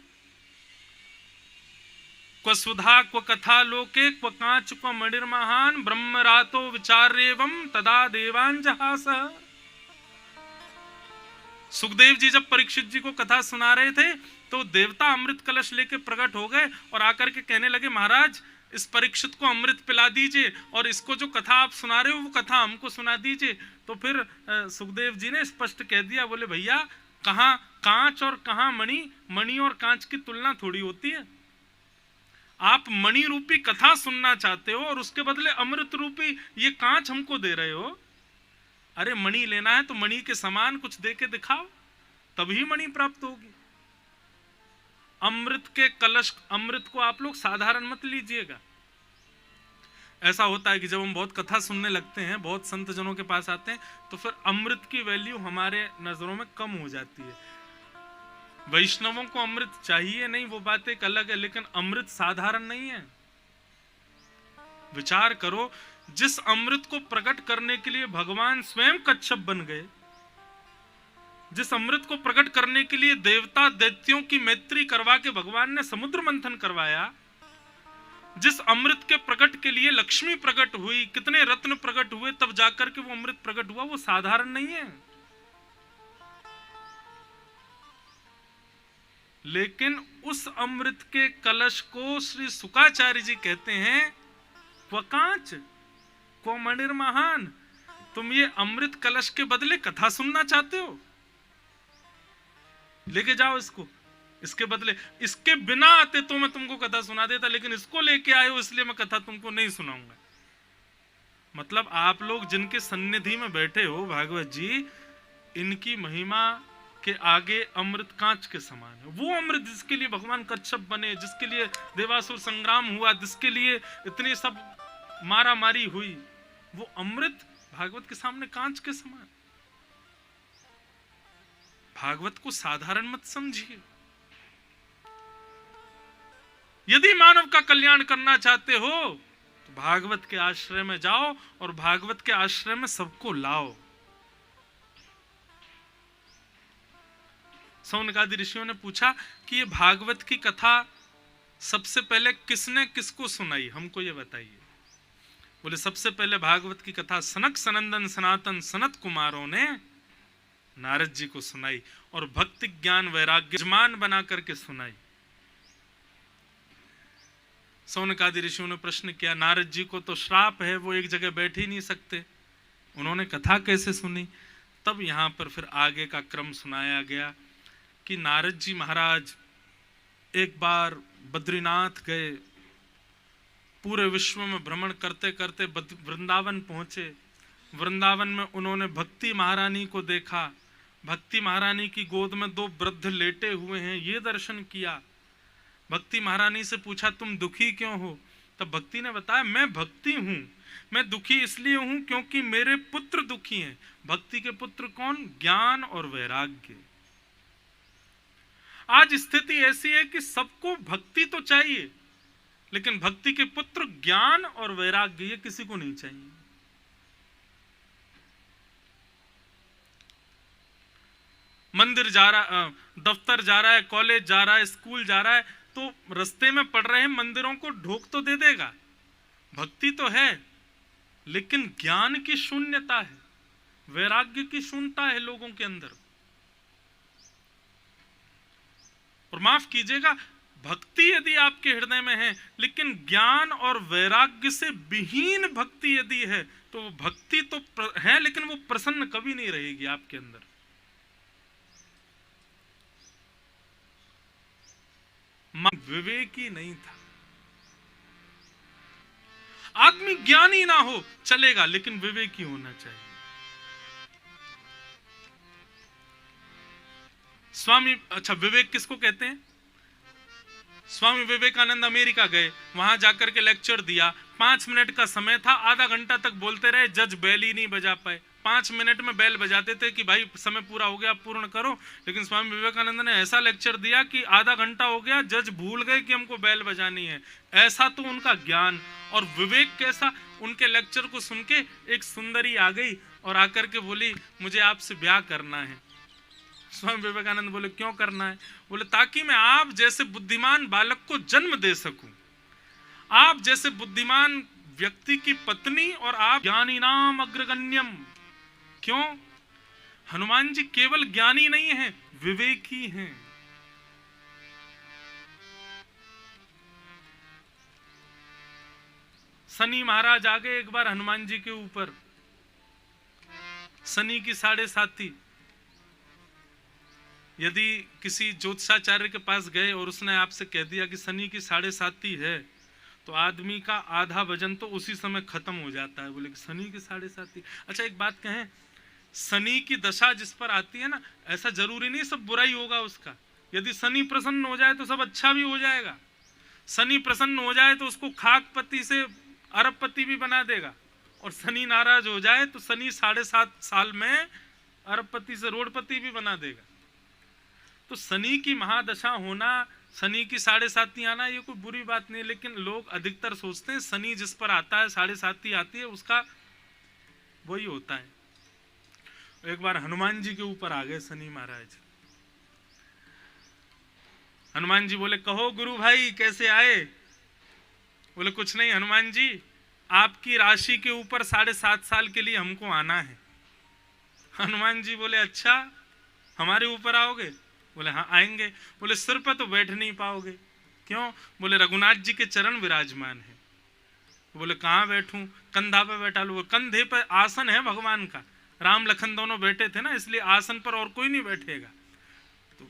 क्व सुधा क्व कथा लोके क्व कांच क्व मणिर्महान ब्रह्म रातो विचार्यवम तदा देवांजहास। सुखदेव जी जब परीक्षित जी को कथा सुना रहे थे तो देवता अमृत कलश लेके प्रकट हो गए और आकर के कहने लगे महाराज इस परीक्षित को अमृत पिला दीजिए और इसको जो कथा आप सुना रहे हो वो कथा हमको सुना दीजिए। तो फिर सुखदेव जी ने स्पष्ट कह दिया, बोले भैया कहाँ कांच और कहाँ मणि, मणि और कांच की तुलना थोड़ी होती है। आप मणि रूपी कथा सुनना चाहते हो और उसके बदले अमृत रूपी ये कांच हमको दे रहे हो। अरे मणि लेना है तो मणि के समान कुछ दे के दिखाओ, तभी मणि प्राप्त होगी। अमृत के कलश, अमृत को आप लोग साधारण मत लीजिएगा। ऐसा होता है कि जब हम बहुत कथा सुनने लगते हैं, बहुत संत जनों के पास आते हैं, तो फिर अमृत की वैल्यू हमारे नजरों में कम हो जाती है। वैष्णवों को अमृत चाहिए नहीं, वो बात एक अलग है, लेकिन अमृत साधारण नहीं है। विचार करो, जिस अमृत को प्रकट करने के लिए भगवान स्वयं कच्छप बन गए, जिस अमृत को प्रकट करने के लिए देवता दैत्यों की मैत्री करवा के भगवान ने समुद्र मंथन करवाया, जिस अमृत के प्रकट के लिए लक्ष्मी प्रकट हुई, कितने रत्न प्रकट हुए, तब जाकर के वो अमृत प्रकट हुआ, वो साधारण नहीं है। लेकिन उस अमृत के कलश को श्री शुकाचार्य जी कहते हैं क्व कांच क्व मणिर्महान। तुम ये अमृत कलश के बदले कथा सुनना चाहते हो, लेके जाओ इसको। इसके बदले, इसके बिना आते तो मैं तुमको कथा सुना देता, लेकिन इसको लेके आए हो इसलिए मैं कथा तुमको नहीं सुनाऊंगा। मतलब आप लोग जिनके सन्निधि में बैठे हो भागवत जी, इनकी महिमा के आगे अमृत कांच के समान है। वो अमृत जिसके लिए भगवान कच्छप बने, जिसके लिए देवासुर संग्राम हुआ, जिसके लिए इतनी सब मारा मारी हुई, वो अमृत भागवत के सामने कांच के समान। भागवत को साधारण मत समझिए। यदि मानव का कल्याण करना चाहते हो तो भागवत के आश्रय में जाओ और भागवत के आश्रय में सबको लाओ। सौनकादि ऋषियों ने पूछा कि ये भागवत की कथा सबसे पहले किसने किसको सुनाई, हमको ये बताइए। बोले सबसे पहले भागवत की कथा सनक सनंदन सनातन सनत कुमारों ने नारद जी को सुनाई और भक्ति ज्ञान वैराग्य यजमान बना करके सुनाई। सौनकादि ऋषियों ने प्रश्न किया, नारद जी को तो श्राप है, वो एक जगह बैठ ही नहीं सकते, उन्होंने कथा कैसे सुनी? तब यहां पर फिर आगे का क्रम सुनाया गया कि नारद जी महाराज एक बार बद्रीनाथ गए, पूरे विश्व में भ्रमण करते करते वृंदावन पहुंचे। वृंदावन में उन्होंने भक्ति महारानी को देखा, भक्ति महारानी की गोद में दो वृद्ध लेटे हुए हैं, ये दर्शन किया। भक्ति महारानी से पूछा तुम दुखी क्यों हो? तब भक्ति ने बताया मैं भक्ति हूं, मैं दुखी इसलिए हूं क्योंकि मेरे पुत्र दुखी हैं। भक्ति के पुत्र कौन? ज्ञान और वैराग्य। आज स्थिति ऐसी है कि सबको भक्ति तो चाहिए, लेकिन भक्ति के पुत्र ज्ञान और वैराग्य ये किसी को नहीं चाहिए। मंदिर जा रहा, दफ्तर जा रहा है, कॉलेज जा रहा है, स्कूल जा रहा है, तो रास्ते में पड़ रहे मंदिरों को ढोक तो दे देगा। भक्ति तो है, लेकिन ज्ञान की शून्यता है, वैराग्य की शून्यता है लोगों के अंदर। और माफ कीजिएगा, भक्ति यदि आपके हृदय में है, लेकिन ज्ञान और वैराग्य से विहीन भक्ति यदि है, तो वो भक्ति तो है लेकिन वो प्रसन्न कभी नहीं रहेगी आपके अंदर। विवेकी नहीं था। आदमी ज्ञानी ना हो चलेगा, लेकिन विवेकी होना चाहिए। अच्छा, विवेक किसको कहते हैं? स्वामी विवेकानंद अमेरिका गए, वहां जाकर के लेक्चर दिया। 5 मिनट का समय था, आधा घंटा तक बोलते रहे, जज बेल ही नहीं बजा पाए। 5 मिनट में बेल बजाते थे कि भाई समय पूरा हो गया, पूर्ण करो। लेकिन स्वामी विवेकानंद ने ऐसा लेक्चर दिया कि आधा घंटा हो गया, जज भूल गए कि हमको बेल बजानी है। ऐसा तो उनका ज्ञान और विवेक कैसा। उनके लेक्चर को सुन के एक सुंदरी आ गई और आकर के बोली, मुझे आपसे ब्याह करना है। स्वामी विवेकानंद बोले, क्यों करना है? बोले, ताकि मैं आप जैसे बुद्धिमान बालक को जन्म दे सकूं, आप जैसे बुद्धिमान व्यक्ति की पत्नी, और आप ज्ञानी नाम अग्रगण्यम। क्यों? हनुमान जी केवल ज्ञानी नहीं हैं, विवेकी हैं। शनि महाराज आ गए एक बार हनुमान जी के ऊपर। शनि की 7.5। यदि किसी ज्योतिषाचार्य के पास गए और उसने आपसे कह दिया कि शनि की 7.5 है, तो आदमी का आधा वजन तो उसी समय खत्म हो जाता है। बोले कि शनि की 7.5। अच्छा, एक बात कहें, शनि की दशा जिस पर आती है ना, ऐसा जरूरी नहीं सब बुराई होगा उसका। यदि शनि प्रसन्न हो जाए तो सब अच्छा भी हो जाएगा। शनि प्रसन्न हो जाए तो उसको खाकपति से अरबपति भी बना देगा, और शनि नाराज हो जाए तो शनि 7.5 साल में अरबपति से रोडपति भी बना देगा। तो शनि की महादशा होना, शनि की 7.5 आना, ये कोई बुरी बात नहीं। लेकिन लोग अधिकतर सोचते हैं शनि जिस पर आता है, 7.5 आती है, उसका वही होता है। एक बार हनुमान जी के ऊपर आ गए शनि महाराज। हनुमान जी बोले, कहो गुरु भाई कैसे आए? बोले, कुछ नहीं हनुमान जी, आपकी राशि के ऊपर 7.5 साल के लिए हमको आना है। हनुमान जी बोले, अच्छा हमारे ऊपर आओगे? बोले, हाँ आएंगे। बोले, सिर पर तो बैठ नहीं पाओगे। क्यों? बोले, रघुनाथ जी के चरण विराजमान है। बोले, कहाँ बैठूं? कंधा पे बैठा लो। कंधे पर आसन है भगवान का, राम लखन दोनों बैठे थे ना, इसलिए आसन पर और कोई नहीं बैठेगा, तो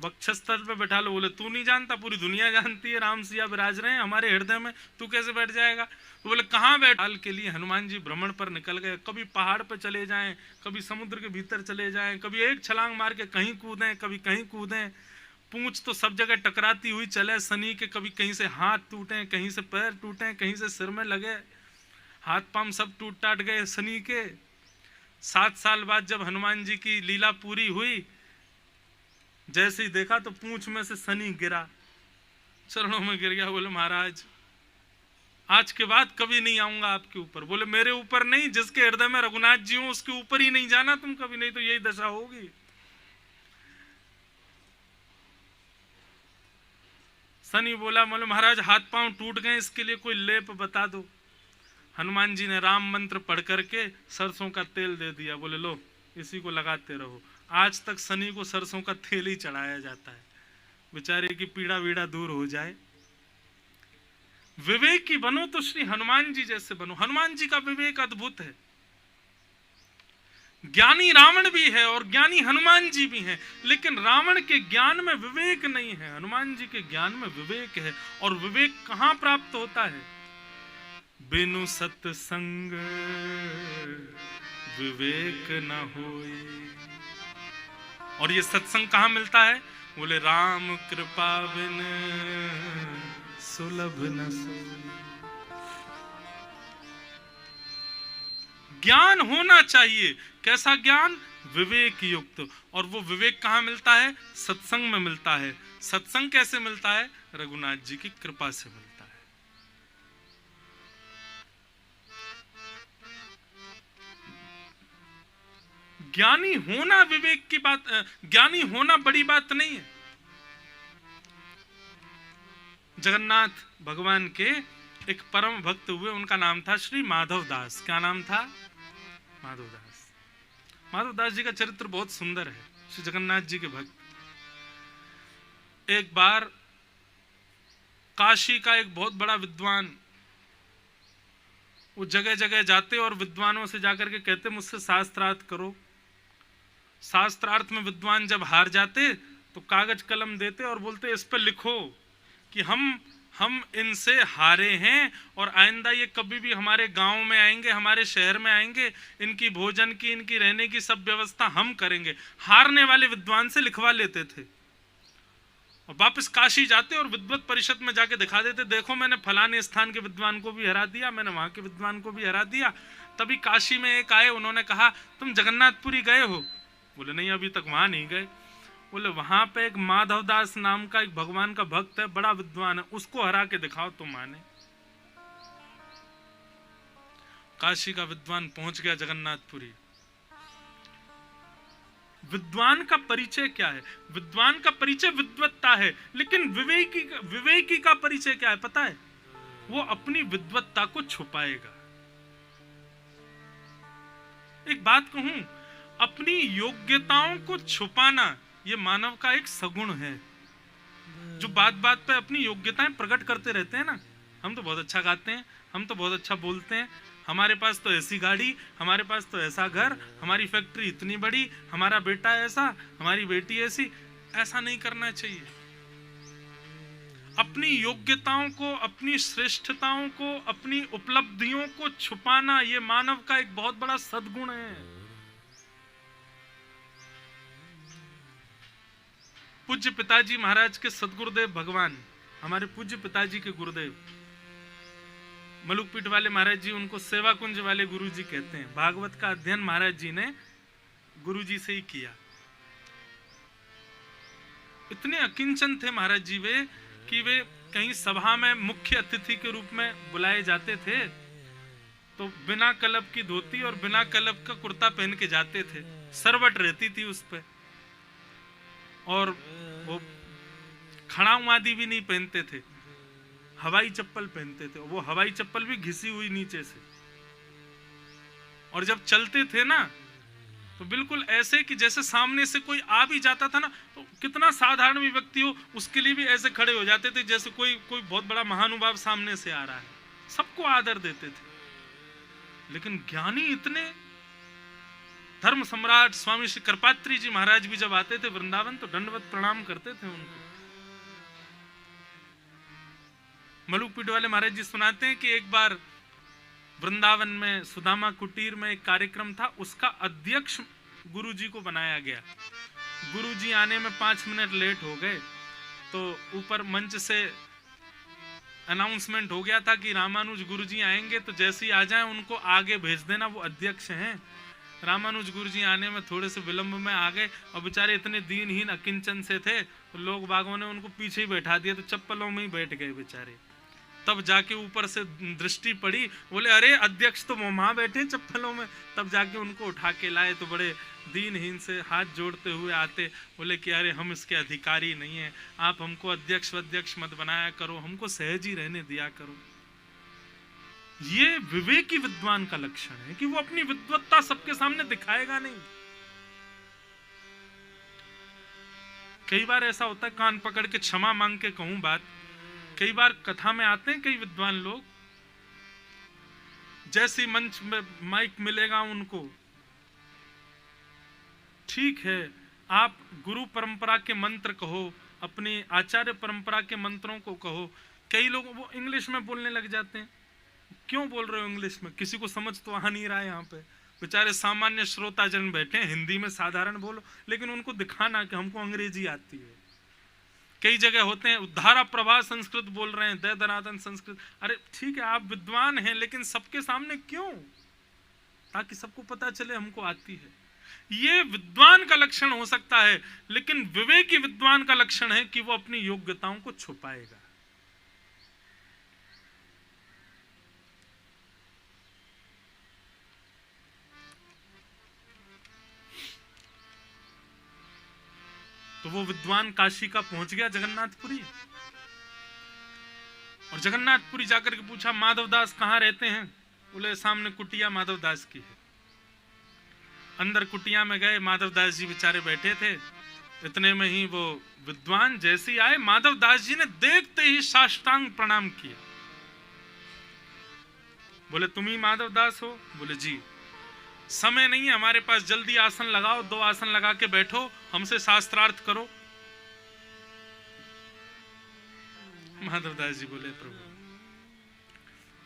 वक्षस्थल पे बैठा लो। बोले, तू नहीं जानता, पूरी दुनिया जानती है, राम सिया विराज रहे हैं हमारे हृदय में, तू कैसे बैठ जाएगा? तो बोले, कहाँ बैठ? हाल के लिए हनुमान जी भ्रमण पर निकल गए। कभी पहाड़ पर चले जाएं, कभी समुद्र के भीतर चले जाएं, कभी एक छलांग मार के कहीं कूदें, कभी कहीं कूदें। पूंछ तो सब जगह टकराती हुई चले शनि के। कभी कहीं से हाथ टूटे, कहीं से पैर टूटे, कहीं से सिर में लगे, हाथ पांव सब टूट टाट गए शनि के। 7 साल बाद जब हनुमान जी की लीला पूरी हुई, जैसे ही देखा तो पूंछ में से शनि गिरा, चरणों में गिर गया। बोले, महाराज आज के बाद कभी नहीं आऊंगा आपके ऊपर। बोले, मेरे ऊपर नहीं, जिसके हृदय में रघुनाथ जी हो उसके ऊपर ही नहीं जाना तुम कभी, नहीं तो यही दशा होगी। शनि बोला, बोले महाराज हाथ पांव टूट गए, इसके लिए कोई लेप बता दो। हनुमान जी ने राम मंत्र पढ़ करके सरसों का तेल दे दिया। बोले, लो इसी को लगाते रहो। आज तक शनि को सरसों का तेल ही चढ़ाया जाता है, बेचारे की पीड़ा वीड़ा दूर हो जाए। विवेकी बनो तो श्री हनुमान जी जैसे बनो। हनुमान जी का विवेक अद्भुत है। ज्ञानी रावण भी है और ज्ञानी हनुमान जी भी हैं, लेकिन रावण के ज्ञान में विवेक नहीं है, हनुमान जी के ज्ञान में विवेक है। और विवेक कहां प्राप्त होता है? बिनु सत्संग विवेक न होए। और ये सत्संग कहां मिलता है? बोले, राम कृपा बिन सुलभ न सोई। ज्ञान होना चाहिए। कैसा ज्ञान? विवेक युक्त। और वो विवेक कहां मिलता है? सत्संग में मिलता है। सत्संग कैसे मिलता है? रघुनाथ जी की कृपा से मिलता है। ज्ञानी होना विवेक की बात, ज्ञानी होना बड़ी बात नहीं है। जगन्नाथ भगवान के एक परम भक्त हुए, उनका नाम था श्री माधव दास। क्या नाम था? माधव दास। माधव दास जी का चरित्र बहुत सुंदर है। श्री जगन्नाथ जी के भक्त। एक बार काशी का एक बहुत बड़ा विद्वान, वो जगह जगह जाते और विद्वानों से जाकर के कहते, मुझसे शास्त्रार्थ करो। शास्त्रार्थ में विद्वान जब हार जाते तो कागज कलम देते और बोलते, इस पर लिखो कि हम इनसे हारे हैं और आइंदा ये कभी भी हमारे गांव में आएंगे, हमारे शहर में आएंगे, इनकी भोजन की, इनकी रहने की सब व्यवस्था हम करेंगे। हारने वाले विद्वान से लिखवा लेते थे और वापस काशी जाते और विद्वत परिषद में जाके दिखा देते, देखो मैंने फलाने स्थान के विद्वान को भी हरा दिया, मैंने वहां के विद्वान को भी हरा दिया। तभी काशी में एक आए, उन्होंने कहा तुम जगन्नाथपुरी गए हो? बोले नहीं, अभी तक वहां नहीं गए। बोले वहां पे एक माधवदास नाम का एक भगवान का भक्त है, बड़ा विद्वान है, उसको हरा के दिखाओ तो माने। काशी का विद्वान पहुंच गया जगन्नाथपुरी। विद्वान का परिचय क्या है? विद्वान का परिचय विद्वत्ता है, लेकिन विवेकी का परिचय क्या है पता है? वो अपनी विद्वत्ता को छुपाएगा। एक बात कहूं, अपनी योग्यताओं को छुपाना ये मानव का एक सगुण है। जो बात बात पे अपनी योग्यताएं प्रकट करते रहते हैं ना, हम तो बहुत अच्छा गाते हैं, हम तो बहुत अच्छा बोलते हैं, हमारे पास तो ऐसी गाड़ी, हमारे पास तो ऐसा घर, हमारी फैक्ट्री इतनी बड़ी, हमारा बेटा ऐसा, हमारी बेटी ऐसी। ऐसा नहीं करना चाहिए। अपनी योग्यताओं को, अपनी श्रेष्ठताओं को, अपनी उपलब्धियों को छुपाना ये मानव का एक बहुत बड़ा सद्गुण है। पूज्य पिताजी महाराज के सदगुरुदेव भगवान, हमारे पूज्य पिताजी के गुरुदेव मलुकपीठ वाले महाराज जी, उनको सेवा कुंज वाले गुरु जी कहते हैं। भागवत का अध्ययन महाराज जी ने गुरु जी से ही किया। इतने अकिंचन थे महाराज जी वे कि वे कहीं सभा में मुख्य अतिथि के रूप में बुलाए जाते थे तो बिना कलब की धोती और बिना कलब का कुर्ता पहन के जाते थे। सरवट रहती थी उस पे, और वो खड़ाऊ आदि भी नहीं पहनते थे, हवाई चप्पल पहनते थे। वो हवाई चप्पल भी घिसी हुई नीचे से। और जब चलते थे ना तो बिल्कुल ऐसे कि जैसे सामने से कोई आ भी जाता था ना, तो कितना साधारण भी व्यक्ति हो उसके लिए भी ऐसे खड़े हो जाते थे जैसे कोई बहुत बड़ा महानुभाव सामने से आ रहा है। सबको आदर देते थे। लेकिन ज्ञानी इतने, धर्म सम्राट स्वामी श्री कृपात्री जी महाराज भी जब आते थे वृंदावन तो दंडवत प्रणाम करते थे उनको। मलुकपीठ वाले महाराज जी सुनाते हैं कि एक बार वृंदावन में सुदामा कुटीर में एक कार्यक्रम था, उसका अध्यक्ष गुरुजी को बनाया गया। गुरुजी आने में 5 मिनट लेट हो गए तो ऊपर मंच से अनाउंसमेंट हो गया था कि रामानुज गुरुजी आएंगे, तो जैसे ही आ जाएं उनको आगे भेज देना, वो अध्यक्ष हैं। रामानुज गुरुजी आने में थोड़े से विलंब में आ गए और बेचारे इतने दीनहीन अकिंचन से थे तो लोग बागों ने उनको पीछे ही बैठा दिया, तो चप्पलों में ही बैठ गए बेचारे। तब जाके ऊपर से दृष्टि पड़ी, बोले अरे अध्यक्ष तो वहां बैठे चप्पलों में। तब जाके उनको उठा के लाए तो बड़े दीनहीन से हाथ जोड़ते हुए आते, बोले कि अरे हम इसके अधिकारी नहीं हैं, आप हमको अध्यक्ष मत बनाया करो, हमको सहज ही रहने दिया करो। ये विवेकी विद्वान का लक्षण है कि वो अपनी विद्वत्ता सबके सामने दिखाएगा नहीं। कई बार ऐसा होता है, कान पकड़ के क्षमा मांग के कहूं बात, कई बार कथा में आते हैं कई विद्वान लोग, जैसे मंच में माइक मिलेगा उनको, ठीक है आप गुरु परंपरा के मंत्र कहो, अपनी आचार्य परंपरा के मंत्रों को कहो। कई लोग वो इंग्लिश में बोलने लग जाते हैं। क्यों बोल रहे हो इंग्लिश में? किसी को समझ तो आ नहीं रहा है। यहाँ पे बेचारे सामान्य श्रोताजन बैठे हैं, हिंदी में साधारण बोलो, लेकिन उनको दिखाना कि हमको अंग्रेजी आती है। कई जगह होते हैं धारा प्रवाह संस्कृत बोल रहे हैं, दय दनादन संस्कृत। अरे ठीक है आप विद्वान हैं, लेकिन सबके सामने क्यों? ताकि सबको पता चले हमको आती है। ये विद्वान का लक्षण हो सकता है, लेकिन विवेकी विद्वान का लक्षण है कि वो अपनी योग्यताओं को छुपाएगा। तो वो विद्वान काशी का पहुंच गया जगन्नाथपुरी, और जगन्नाथपुरी जाकर के पूछा माधवदास कहाँ रहते हैं? बोले सामने कुटिया माधवदास की है। अंदर कुटिया में गए, माधवदास जी बेचारे बैठे थे। इतने में ही वो विद्वान जैसे ही आए, माधवदास जी ने देखते ही साष्टांग प्रणाम किया। बोले तुम ही माधवदास हो? बोले जी। समय नहीं है हमारे पास, जल्दी आसन लगाओ, 2 आसन लगा के बैठो, हमसे शास्त्रार्थ करो। माधवदास जी बोले प्रभु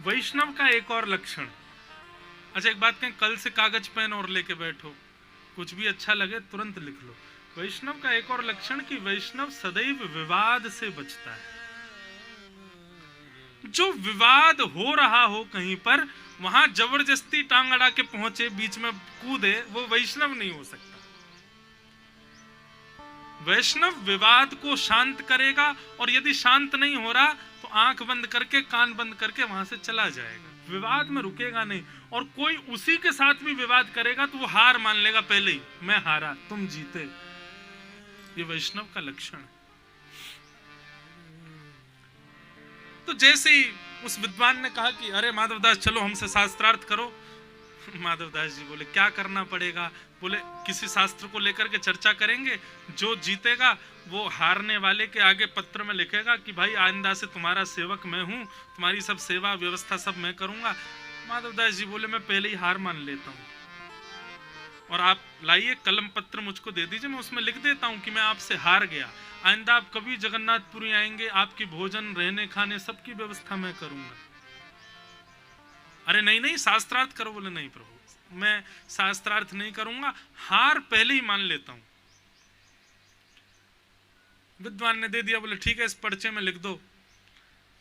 वैष्णव का एक और लक्षण, अच्छा एक बात कहें, कल से कागज पेन और लेके बैठो, कुछ भी अच्छा लगे तुरंत लिख लो। वैष्णव का एक और लक्षण कि वैष्णव सदैव विवाद से बचता है। जो विवाद हो रहा हो कहीं पर, वहां जबरदस्ती टांग अड़ा के पहुंचे, बीच में कूदे, वो वैष्णव नहीं हो सकता। वैष्णव विवाद को शांत करेगा, और यदि शांत नहीं हो रहा तो आंख बंद करके, कान बंद करके वहां से चला जाएगा, विवाद में रुकेगा नहीं। और कोई उसी के साथ भी विवाद करेगा तो वो हार मान लेगा पहले ही, मैं हारा तुम जीते। ये वैष्णव का लक्षण है। तो जैसे ही उस विद्वान ने कहा कि अरे माधवदास चलो हमसे शास्त्रार्थ करो, माधवदास जी बोले क्या करना पड़ेगा? बोले किसी शास्त्र को लेकर के चर्चा करेंगे, जो जीतेगा वो हारने वाले के आगे पत्र में लिखेगा कि भाई आइंदा से तुम्हारा सेवक मैं हूं, तुम्हारी सब सेवा व्यवस्था सब मैं करूंगा। माधवदास जी बोले मैं पहले ही हार मान लेता हूं, और आप लाइए कलम पत्र मुझको दे दीजिए, मैं उसमें लिख देता हूं कि मैं आपसे हार गया। आइंदा आप कभी जगन्नाथपुरी आएंगे, आपकी भोजन रहने खाने सबकी व्यवस्था मैं करूंगा। अरे नहीं नहीं शास्त्रार्थ करो। बोले नहीं प्रभु मैं शास्त्रार्थ नहीं करूंगा, हार पहले ही मान लेता हूं। विद्वान ने दे दिया, बोले ठीक है इस पर्चे में लिख दो।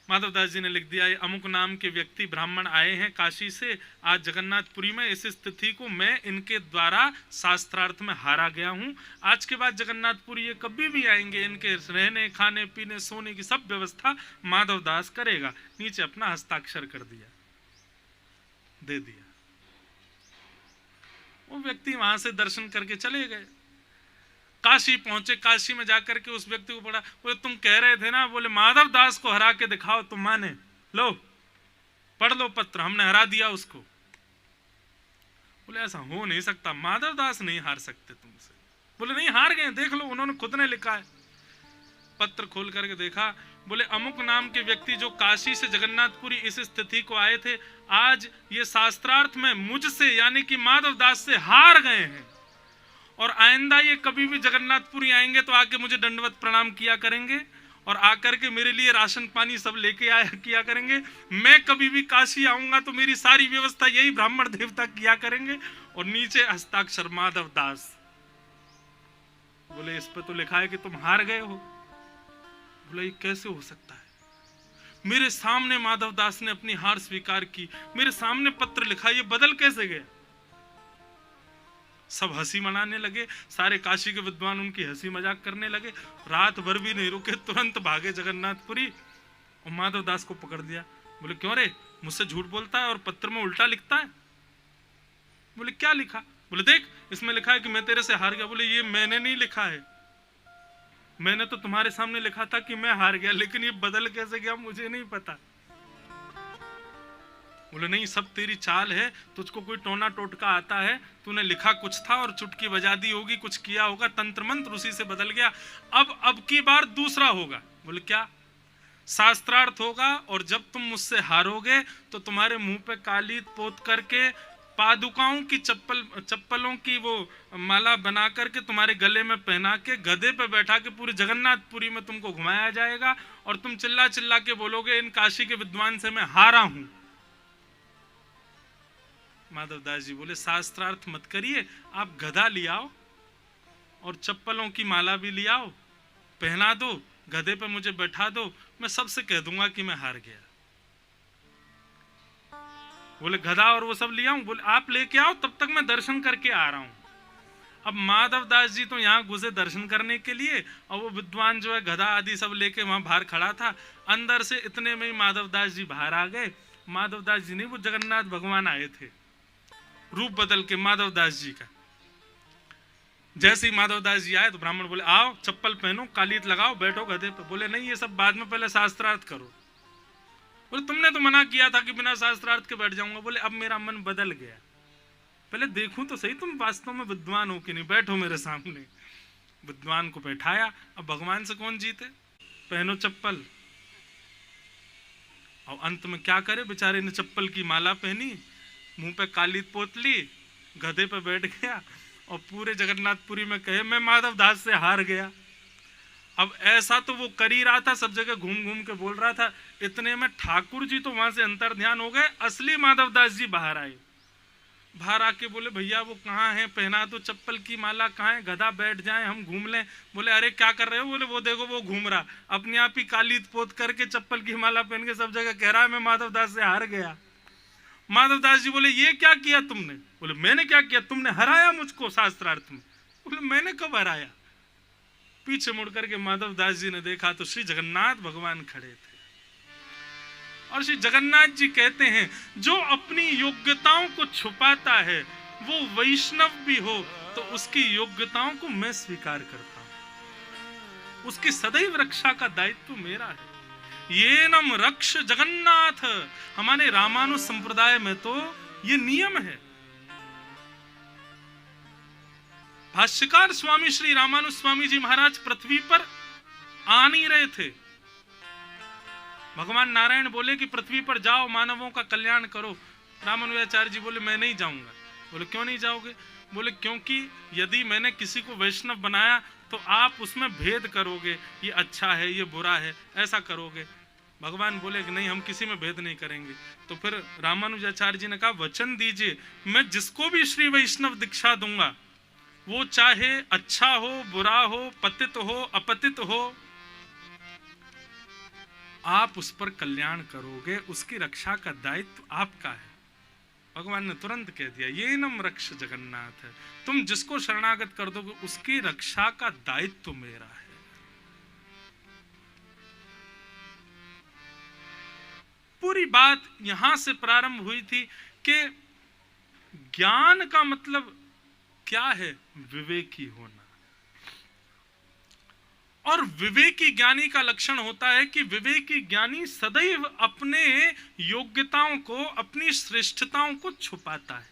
माधवदास जी ने लिख दिया, अमुक नाम के व्यक्ति ब्राह्मण आए हैं काशी से, आज जगन्नाथपुरी में इस स्थिति को मैं इनके द्वारा शास्त्रार्थ में हारा गया हूं। आज के बाद जगन्नाथपुरी ये कभी भी आएंगे, इनके रहने खाने पीने सोने की सब व्यवस्था माधवदास करेगा। नीचे अपना हस्ताक्षर कर दिया, दे दिया। वो व्यक्ति वहां से दर्शन करके चले गए। काशी पहुंचे, काशी में जाकर के उस व्यक्ति को पढ़ा, बोले तुम कह रहे थे ना, बोले माधवदास को हरा के दिखाओ तुम माने, लो पढ़ लो पत्र, हमने हरा दिया उसको। बोले ऐसा हो नहीं सकता, माधवदास नहीं हार सकते तुमसे। बोले नहीं हार गए, देख लो उन्होंने खुद ने लिखा है। पत्र खोल करके देखा, बोले अमुक नाम के व्यक्ति जो काशी से जगन्नाथपुरी इस स्थिति को आए थे, आज ये शास्त्रार्थ में मुझसे यानी कि माधवदास से हार गए हैं, और आइंदा ये कभी भी जगन्नाथपुरी आएंगे तो आके मुझे दंडवत प्रणाम किया करेंगे, और आकर के मेरे लिए राशन पानी सब लेके आया किया करेंगे। मैं कभी भी काशी आऊंगा तो मेरी सारी व्यवस्था यही ब्राह्मण देवता किया करेंगे। और नीचे हस्ताक्षर माधवदास। बोले इस पे तो लिखा है कि तुम हार गए हो। बोले ये कैसे हो सकता है? मेरे सामने माधवदास ने अपनी हार स्वीकार की, मेरे सामने पत्र लिखा, ये बदल कैसे गया? सब हंसी मनाने लगे, सारे काशी के विद्वान उनकी हंसी मजाक करने लगे। रात भर भी नहीं रुके, तुरंत भागे जगन्नाथपुरी और माधवदास को पकड़ दिया। बोले क्यों रे, मुझसे झूठ बोलता है और पत्र में उल्टा लिखता है? बोले क्या लिखा? बोले देख इसमें लिखा है कि मैं तेरे से हार गया। बोले ये मैंने नहीं लिखा है, मैंने तो तुम्हारे सामने लिखा था कि मैं हार गया, लेकिन ये बदल कैसे गया मुझे नहीं पता। बोले नहीं सब तेरी चाल है, तुझको कोई टोना टोटका आता है, तूने लिखा कुछ था और चुटकी बजा दी होगी, कुछ किया होगा, तंत्र मंत्र उसी से बदल गया। अब की बार दूसरा होगा। बोले क्या? शास्त्रार्थ होगा, और जब तुम मुझसे हारोगे तो तुम्हारे मुंह पे काली पोत करके पादुकाओं की चप्पलों की वो माला बना करके तुम्हारे गले में पहना के गधे पे बैठा के पूरी जगन्नाथपुरी में तुमको घुमाया जाएगा, और तुम चिल्ला चिल्ला के बोलोगे इन काशी के विद्वान से मैं हारा हूं। माधवदास जी बोले शास्त्रार्थ मत करिए, आप गधा ले आओ और चप्पलों की माला भी ले आओ, पहना दो, गधे पे मुझे बैठा दो, मैं सबसे कह दूंगा कि मैं हार गया। बोले गधा और वो सब ले आऊं? बोले आप लेके आओ, तब तक मैं दर्शन करके आ रहा हूं। अब माधवदास जी तो यहाँ घुसे दर्शन करने के लिए, और वो विद्वान जो है गधा आदि सब लेके वहां बाहर खड़ा था। अंदर से इतने में ही माधवदास जी बाहर आ गए। माधवदास जी नहीं, वो जगन्नाथ भगवान आए थे रूप बदल के माधवदास जी का। जैसे ही माधवदास जी आए तो ब्राह्मण बोले आओ चप्पल पहनो, कालीत लगाओ, बैठो गधे पे। बोले नहीं ये सब बाद में, पहले शास्त्रार्थ करो। बोले तुमने तो मना किया था कि बिना शास्त्रार्थ के बैठ जाऊंगा। बोले अब मेरा मन बदल गया, पहले देखूं तो सही तुम वास्तव में विद्वान हो कि नहीं, बैठो मेरे सामने। विद्वान को बैठाया। अब भगवान से कौन जीते? पहनो चप्पल। और अंत में क्या करे, बेचारे ने चप्पल की माला पहनी, मुंह पे काली पोत ली, गधे पे बैठ गया, और पूरे जगन्नाथपुरी में कहे मैं माधवदास से हार गया। अब ऐसा तो वो कर ही रहा था, सब जगह घूम घूम के बोल रहा था। इतने में ठाकुर जी तो वहां से अंतर ध्यान हो गए, असली माधवदास जी बाहर आए। बाहर आके बोले भैया वो कहाँ है, पहना दो चप्पल की माला, कहाँ है, गधा बैठ जाए हम घूम लें। बोले अरे क्या कर रहे हो? बोले वो देखो वो घूम रहा, अपने आप ही काली पोत करके चप्पल की माला पहन के सब जगह कह रहा है मैं माधवदास से हार गया। माधवदास जी बोले ये क्या किया तुमने? बोले मैंने क्या किया, तुमने हराया मुझको शास्त्रार्थ में। बोले मैंने कब हराया? पीछे मुड़ करके माधवदास जी ने देखा तो श्री जगन्नाथ भगवान खड़े थे। और श्री जगन्नाथ जी कहते हैं जो अपनी योग्यताओं को छुपाता है वो वैष्णव भी हो तो उसकी योग्यताओं को मैं स्वीकार करता हूं, उसकी सदैव रक्षा का दायित्व मेरा है। ये नम रक्ष जगन्नाथ, हमारे रामानुज संप्रदाय में तो ये नियम है। भाष्यकार स्वामी श्री रामानुज स्वामी जी महाराज पृथ्वी पर आ नहीं रहे थे। भगवान नारायण बोले कि पृथ्वी पर जाओ मानवों का कल्याण करो। रामानुजाचार्य जी बोले मैं नहीं जाऊंगा। बोले क्यों नहीं जाओगे? बोले क्योंकि यदि मैंने किसी को वैष्णव बनाया तो आप उसमें भेद करोगे, ये अच्छा है ये बुरा है ऐसा करोगे। भगवान बोले कि नहीं हम किसी में भेद नहीं करेंगे। तो फिर रामानुजाचार्य जी ने कहा वचन दीजिए मैं जिसको भी श्री वैष्णव दीक्षा दूंगा वो चाहे अच्छा हो बुरा हो पतित हो अपतित हो आप उस पर कल्याण करोगे, उसकी रक्षा का दायित्व आपका है। भगवान ने तुरंत कह दिया ये नम रक्ष जगन्नाथ है, तुम जिसको शरणागत कर दोगे उसकी रक्षा का दायित्व मेरा है। पूरी बात यहां से प्रारंभ हुई थी कि ज्ञान का मतलब क्या है? विवेकी होना। और विवेकी ज्ञानी का लक्षण होता है कि विवेकी ज्ञानी सदैव अपने योग्यताओं को अपनी श्रेष्ठताओं को छुपाता है,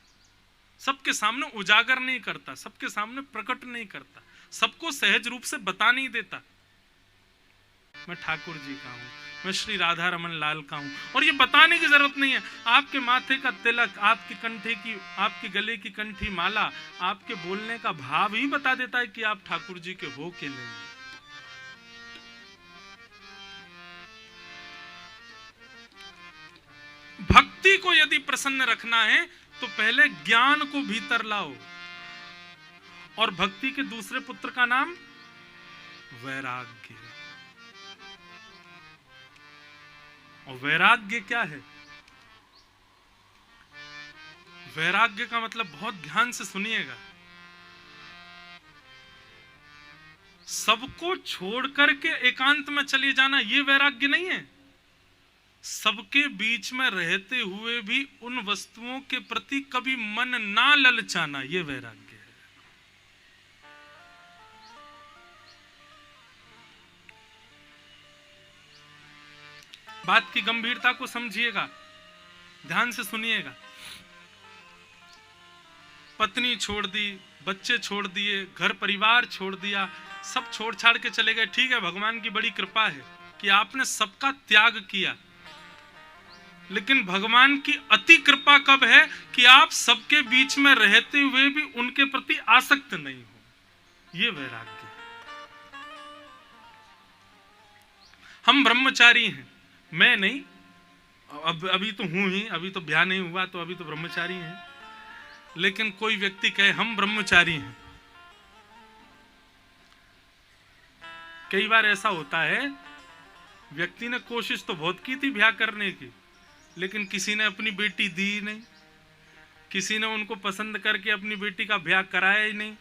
सबके सामने उजागर नहीं करता, सबके सामने प्रकट नहीं करता, सबको सहज रूप से बता नहीं देता मैं ठाकुर जी का हूं, मैं श्री राधा रमन लाल का हूं। और ये बताने की जरूरत नहीं है, आपके माथे का तिलक, आपके कंठे की, आपके गले की कंठी माला, आपके बोलने का भाव ही बता देता है कि आप ठाकुर जी के हो के नहीं। भक्ति को यदि प्रसन्न रखना है तो पहले ज्ञान को भीतर लाओ। और भक्ति के दूसरे पुत्र का नाम वैराग्य है। और वैराग्य क्या है? वैराग्य का मतलब बहुत ध्यान से सुनिएगा, सबको छोड़ करके एकांत में चले जाना ये वैराग्य नहीं है। सबके बीच में रहते हुए भी उन वस्तुओं के प्रति कभी मन ना ललचाना ये वैराग्य है। बात की गंभीरता को समझिएगा, ध्यान से सुनिएगा। पत्नी छोड़ दी, बच्चे छोड़ दिए, घर परिवार छोड़ दिया, सब छोड़ छाड़ के चले गए। ठीक है, भगवान की बड़ी कृपा है कि आपने सबका त्याग किया। लेकिन भगवान की अति कृपा कब है कि आप सबके बीच में रहते हुए भी उनके प्रति आसक्त नहीं हो। ये वैराग्य। हम ब्रह्मचारी हैं, मैं नहीं, अभी तो हूं ही, अभी तो ब्याह नहीं हुआ तो अभी तो ब्रह्मचारी हैं। लेकिन कोई व्यक्ति कहे हम ब्रह्मचारी हैं, कई बार ऐसा होता है व्यक्ति ने कोशिश तो बहुत की थी ब्याह करने की, लेकिन किसी ने अपनी बेटी दी नहीं, किसी ने उनको पसंद करके अपनी बेटी का ब्याह कराया ही नहीं।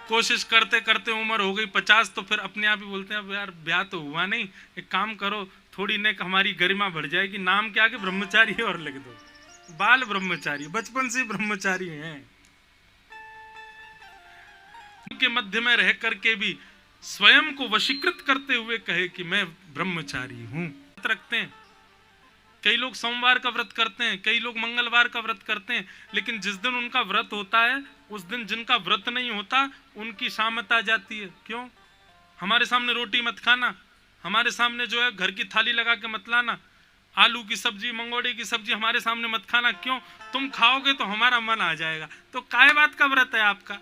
कोशिश करते करते उम्र हो गई 50 तो फिर अपने आप ही बोलते हैं अब यार ब्याह तो हुआ नहीं, एक काम करो थोड़ी नेक हमारी गरिमा बढ़ जाएगी, नाम क्या के ब्रह्मचारी है और लिख दो, बाल ब्रह्मचारी, बचपन से ब्रह्मचारी हैं। उनके मध्य में रह करके भी स्वयं को वशीकृत करते हुए कहे कि मैं ब्रह्मचारी हूं। रखते हैं कई लोग सोमवार का व्रत करते हैं, कई लोग मंगलवार का व्रत करते हैं, लेकिन जिस दिन उनका व्रत होता है उस दिन जिनका व्रत नहीं होता उनकी शामत आ जाती है। क्यों? हमारे सामने रोटी मत खाना, हमारे सामने जो है घर की थाली लगा के मत लाना, आलू की सब्जी मंगोड़े की सब्जी हमारे सामने मत खाना। क्यों? तुम खाओगे तो हमारा मन आ जाएगा। तो काय बात का व्रत है आपका?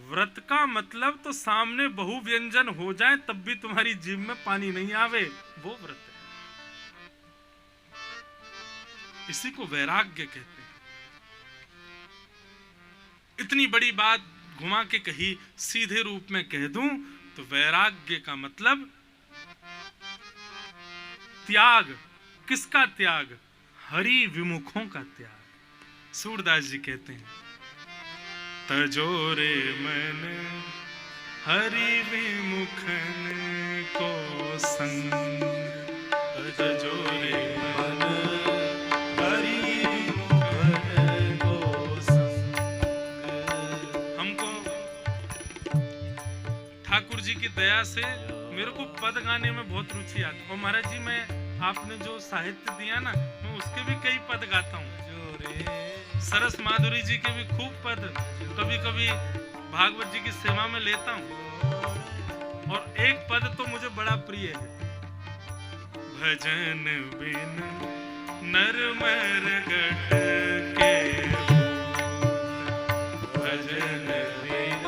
व्रत का मतलब तो सामने बहु व्यंजन हो जाए तब भी तुम्हारी जीभ में पानी नहीं आवे, वो व्रत है। इसी को वैराग्य कहते हैं। इतनी बड़ी बात घुमा के कही, सीधे रूप में कह दूं तो वैराग्य का मतलब त्याग। किसका त्याग? हरि विमुखों का त्याग। सूरदास जी कहते हैं, तजोरे मन हरि विमुखन को संग, तजोरे मन हरि विमुखन को संग। हमको ठाकुर जी की दया से मेरे को पद गाने में बहुत रुचि आती। और महाराज जी, मैं आपने जो साहित्य दिया ना, मैं उसके भी कई पद गाता हूँ। सरस माधुरी जी के भी खूब पद, कभी कभी भागवत जी की सेवा में लेता हूँ। और एक पद तो मुझे बड़ा प्रिय है, भजन बिन नरमर गट के, भजन बिन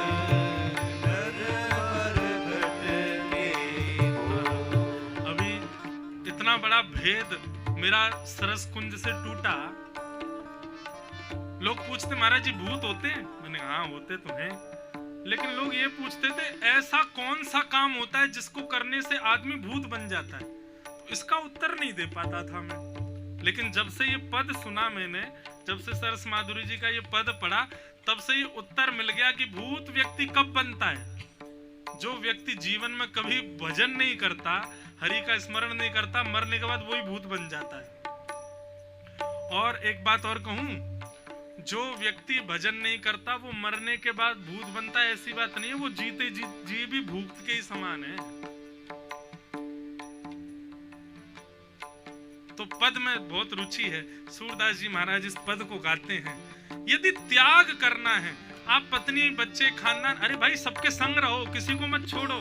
नरमर गट के। अभी इतना बड़ा भेद मेरा सरस कुंज से टूटा। लोग पूछते, महाराज जी भूत होते हैं? मैंने हाँ होते तो हैं, लेकिन लोग ये पूछते थे ऐसा कौन सा काम होता है जिसको करने से आदमी भूत बन जाता है? तो इसका उत्तर नहीं दे पाता था मैं। लेकिन जब से ये पद सुना मैंने, जब से सरस माधुरी जी का ये पद पढ़ा, तब से ये उत्तर मिल गया कि भूत व्यक्ति कब बनता है? जो व्यक्ति जीवन में कभी भजन नहीं करता, हरि का स्मरण नहीं करता, मरने के बाद वही भूत बन जाता है। और एक बात और कहूं, जो व्यक्ति भजन नहीं करता वो मरने के बाद भूत बनता है, ऐसी बात नहीं है। वो जीते जी भी भूत के ही समान है। तो पद में बहुत रुचि है। सूरदास जी महाराज इस पद को गाते हैं, यदि त्याग करना है, आप पत्नी बच्चे खानदान, अरे भाई सबके संग रहो, किसी को मत छोड़ो,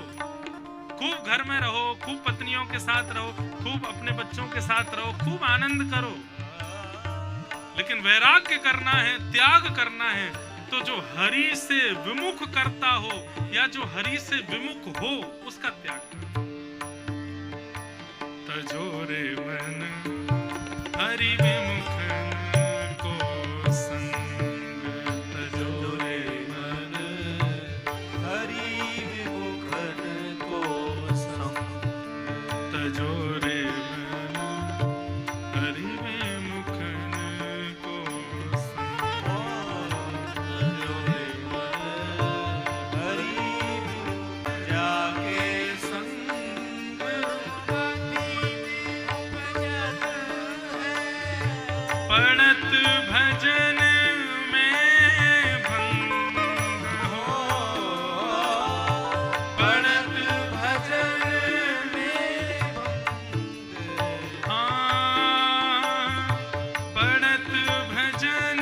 खूब घर में रहो, खूब पत्नियों के साथ रहो, खूब अपने बच्चों के साथ रहो, खूब आनंद करो। लेकिन वैराग्य करना है, त्याग करना है, तो जो हरि से विमुख करता हो या जो हरि से विमुख हो उसका त्याग करो। तजोरे मन हरि विमुखन को संग, तजोरे मन हरि विमुखन को संग, तजोरे पढ़त भजन में भंग हो, पढ़त भजन में भंग, हाँ पढ़त भजन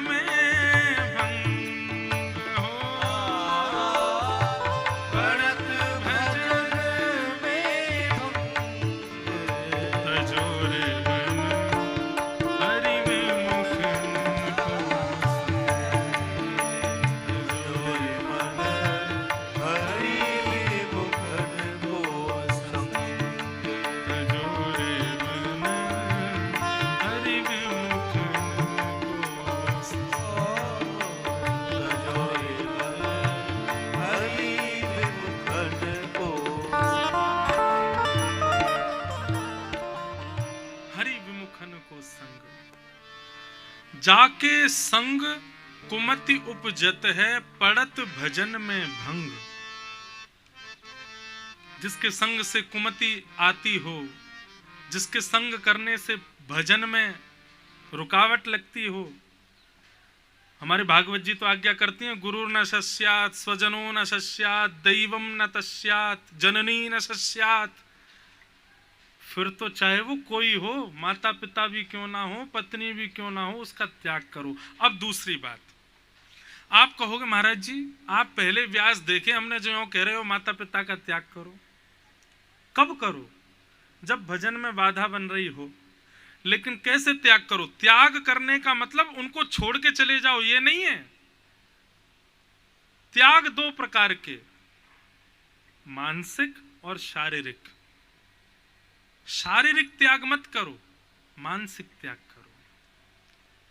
में भंग हो, पढ़त भजन में भंग, तजोरे जाके संग कुमति उपजत है, पड़त भजन में भंग। जिसके संग से कुमति आती हो, जिसके संग करने से भजन में रुकावट लगती हो। हमारे भागवत जी तो आज्ञा करती हैं, गुरु न शस्यात्, स्वजनो न शस्यात्, दैवम न तस्यात्, जननी न शस्यात्। फिर तो चाहे वो कोई हो, माता पिता भी क्यों ना हो, पत्नी भी क्यों ना हो, उसका त्याग करो। अब दूसरी बात, आप कहोगे महाराज जी आप पहले व्यास देखे, हमने जो यूं कह रहे हो माता पिता का त्याग करो। कब करो? जब भजन में बाधा बन रही हो। लेकिन कैसे त्याग करो? त्याग करने का मतलब उनको छोड़ के चले जाओ ये नहीं है। त्याग दो प्रकार के, मानसिक और शारीरिक। शारीरिक त्याग मत करो, मानसिक त्याग करो,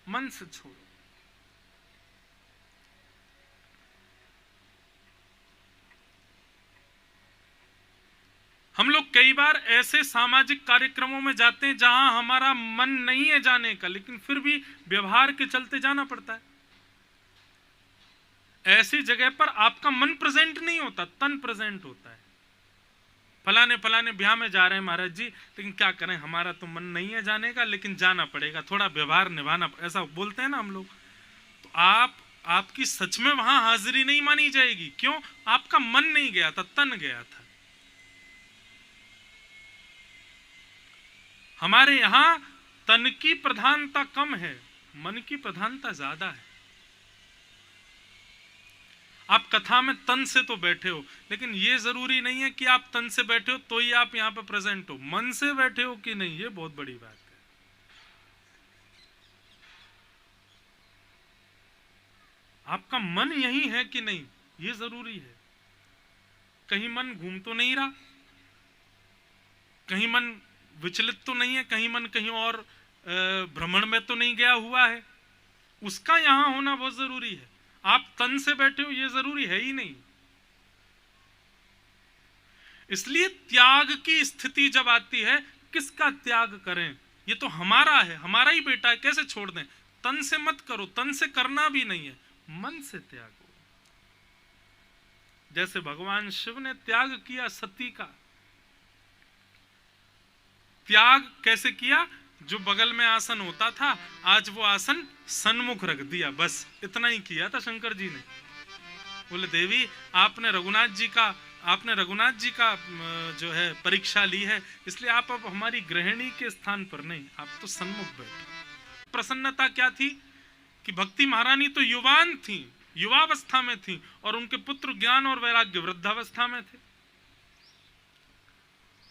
मन से छोड़ो। हम लोग कई बार ऐसे सामाजिक कार्यक्रमों में जाते हैं जहां हमारा मन नहीं है जाने का, लेकिन फिर भी व्यवहार के चलते जाना पड़ता है। ऐसी जगह पर आपका मन प्रेजेंट नहीं होता, तन प्रेजेंट होता है। फलाने फलाने ब्याह में जा रहे हैं महाराज जी, लेकिन क्या करें, हमारा तो मन नहीं है जाने का, लेकिन जाना पड़ेगा, थोड़ा व्यवहार निभाना, ऐसा बोलते हैं ना हम लोग। तो आपकी सच में वहां हाजिरी नहीं मानी जाएगी। क्यों? आपका मन नहीं गया था, तन गया था। हमारे यहां तन की प्रधानता कम है, मन की प्रधानता ज्यादा है। आप कथा में तन से तो बैठे हो, लेकिन यह जरूरी नहीं है कि आप तन से बैठे हो तो ही आप यहां पे प्रेजेंट हो। मन से बैठे हो कि नहीं, यह बहुत बड़ी बात है। आपका मन यही है कि नहीं, यह जरूरी है। कहीं मन घूम तो नहीं रहा, कहीं मन विचलित तो नहीं है, कहीं मन कहीं और भ्रमण में तो नहीं गया हुआ है। उसका यहां होना बहुत जरूरी है। आप तन से बैठे हो यह जरूरी है ही नहीं। इसलिए त्याग की स्थिति जब आती है, किसका त्याग करें? ये तो हमारा है, हमारा ही बेटा है, कैसे छोड़ दें? तन से मत करो, तन से करना भी नहीं है, मन से त्यागो। जैसे भगवान शिव ने त्याग किया सती का। त्याग कैसे किया? जो बगल में आसन होता था, आज वो आसन सन्मुख रख दिया, बस इतना ही किया था शंकर जी ने। बोले देवी, आपने रघुनाथ जी का जो है परीक्षा ली है, इसलिए आप अब हमारी गृहिणी के स्थान पर नहीं, आप तो सन्मुख बैठो। प्रसन्नता क्या थी कि भक्ति महारानी तो युवान थी, युवावस्था में थी, और उनके पुत्र ज्ञान और वैराग्य वृद्धावस्था में थे।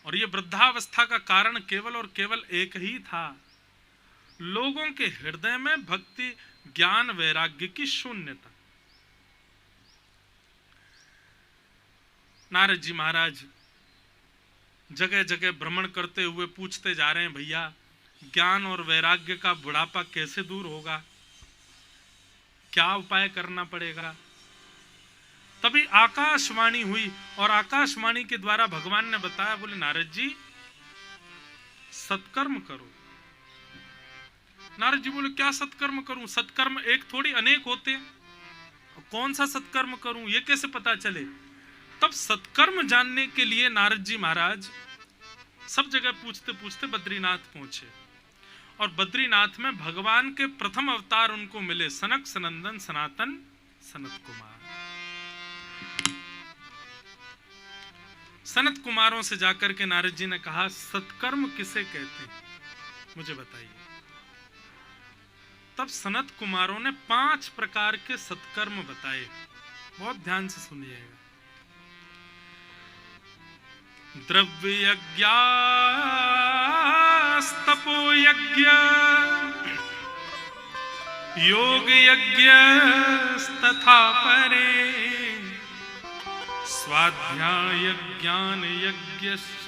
और ये वृद्धावस्था का कारण केवल और केवल एक ही था, लोगों के हृदय में भक्ति ज्ञान वैराग्य की शून्यता। नारद जी महाराज जगह जगह भ्रमण करते हुए पूछते जा रहे हैं, भैया ज्ञान और वैराग्य का बुढ़ापा कैसे दूर होगा, क्या उपाय करना पड़ेगा? तभी आकाशवाणी हुई, और आकाशवाणी के द्वारा भगवान ने बताया, बोले नारद जी सत्कर्म करो। नारद जी बोले क्या सत्कर्म करूं? सत्कर्म एक थोड़ी अनेक होते हैं, कौन सा सत्कर्म करूं ये कैसे पता चले? तब सत्कर्म जानने के लिए नारद जी महाराज सब जगह पूछते पूछते बद्रीनाथ पहुंचे, और बद्रीनाथ में भगवान के प्रथम अवतार उनको मिले, सनक सनंदन सनातन सनत कुमार। सनत कुमारों से जाकर के नारद जी ने कहा, सत्कर्म किसे कहते हैं, मुझे बताइए। तब सनत कुमारों ने 5 प्रकार के सत्कर्म बताए, बहुत ध्यान से सुनिएगा। द्रव्य यज्ञ, तपो यज्ञ, योग यज्ञ तथा परे, स्वाध्याय ज्ञान यज्ञश्च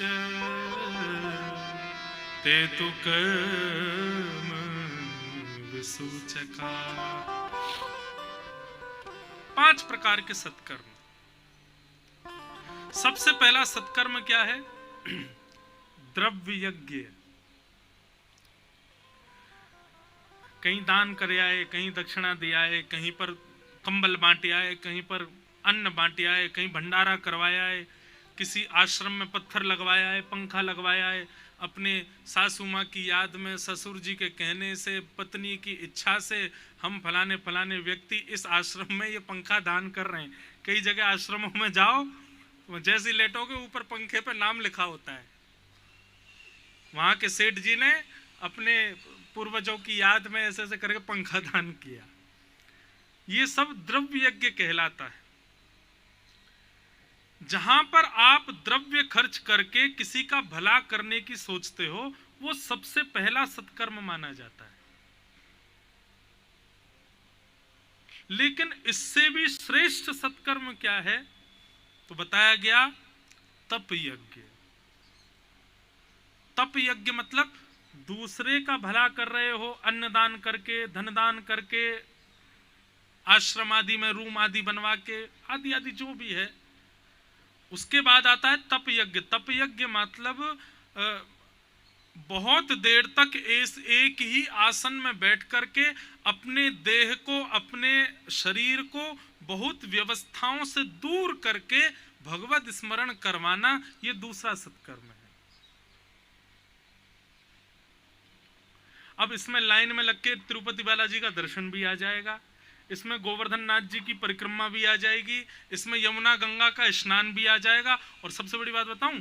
ते तु कर्म विसूचका। 5 प्रकार के सत्कर्म। सबसे पहला सत्कर्म क्या है? द्रव्य यज्ञ। कहीं दान कर आए, कहीं दक्षिणा दे आए, कहीं पर कंबल बांटे आए, कहीं पर अन्न बांटे आए, कहीं भंडारा करवाया है, किसी आश्रम में पत्थर लगवाया है, पंखा लगवाया है, अपने सासू माँ की याद में ससुर जी के कहने से, पत्नी की इच्छा से हम फलाने फलाने व्यक्ति इस आश्रम में ये पंखा दान कर रहे हैं। कई जगह आश्रमों में जाओ, जैसे लेटोगे ऊपर पंखे पे नाम लिखा होता है, वहां के सेठ जी ने अपने पूर्वजों की याद में ऐसे ऐसे करके पंखा दान किया। ये सब द्रव्य यज्ञ कहलाता है। जहां पर आप द्रव्य खर्च करके किसी का भला करने की सोचते हो, वो सबसे पहला सत्कर्म माना जाता है। लेकिन इससे भी श्रेष्ठ सत्कर्म क्या है, तो बताया गया तप यज्ञ। तप यज्ञ मतलब दूसरे का भला कर रहे हो, अन्नदान करके, धनदान करके, आश्रम आदि में रूम आदि बनवा के, आदि आदि जो भी है। उसके बाद आता है तप यज्ञ। तप यज्ञ मतलब बहुत देर तक एक ही आसन में बैठ करके अपने देह को, अपने शरीर को बहुत व्यवस्थाओं से दूर करके भगवत स्मरण करवाना, ये दूसरा सत्कर्म है। अब इसमें लाइन में लग के तिरुपति बालाजी का दर्शन भी आ जाएगा, इसमें गोवर्धन नाथ जी की परिक्रमा भी आ जाएगी, इसमें यमुना गंगा का स्नान भी आ जाएगा, और सबसे बड़ी बात बताऊं,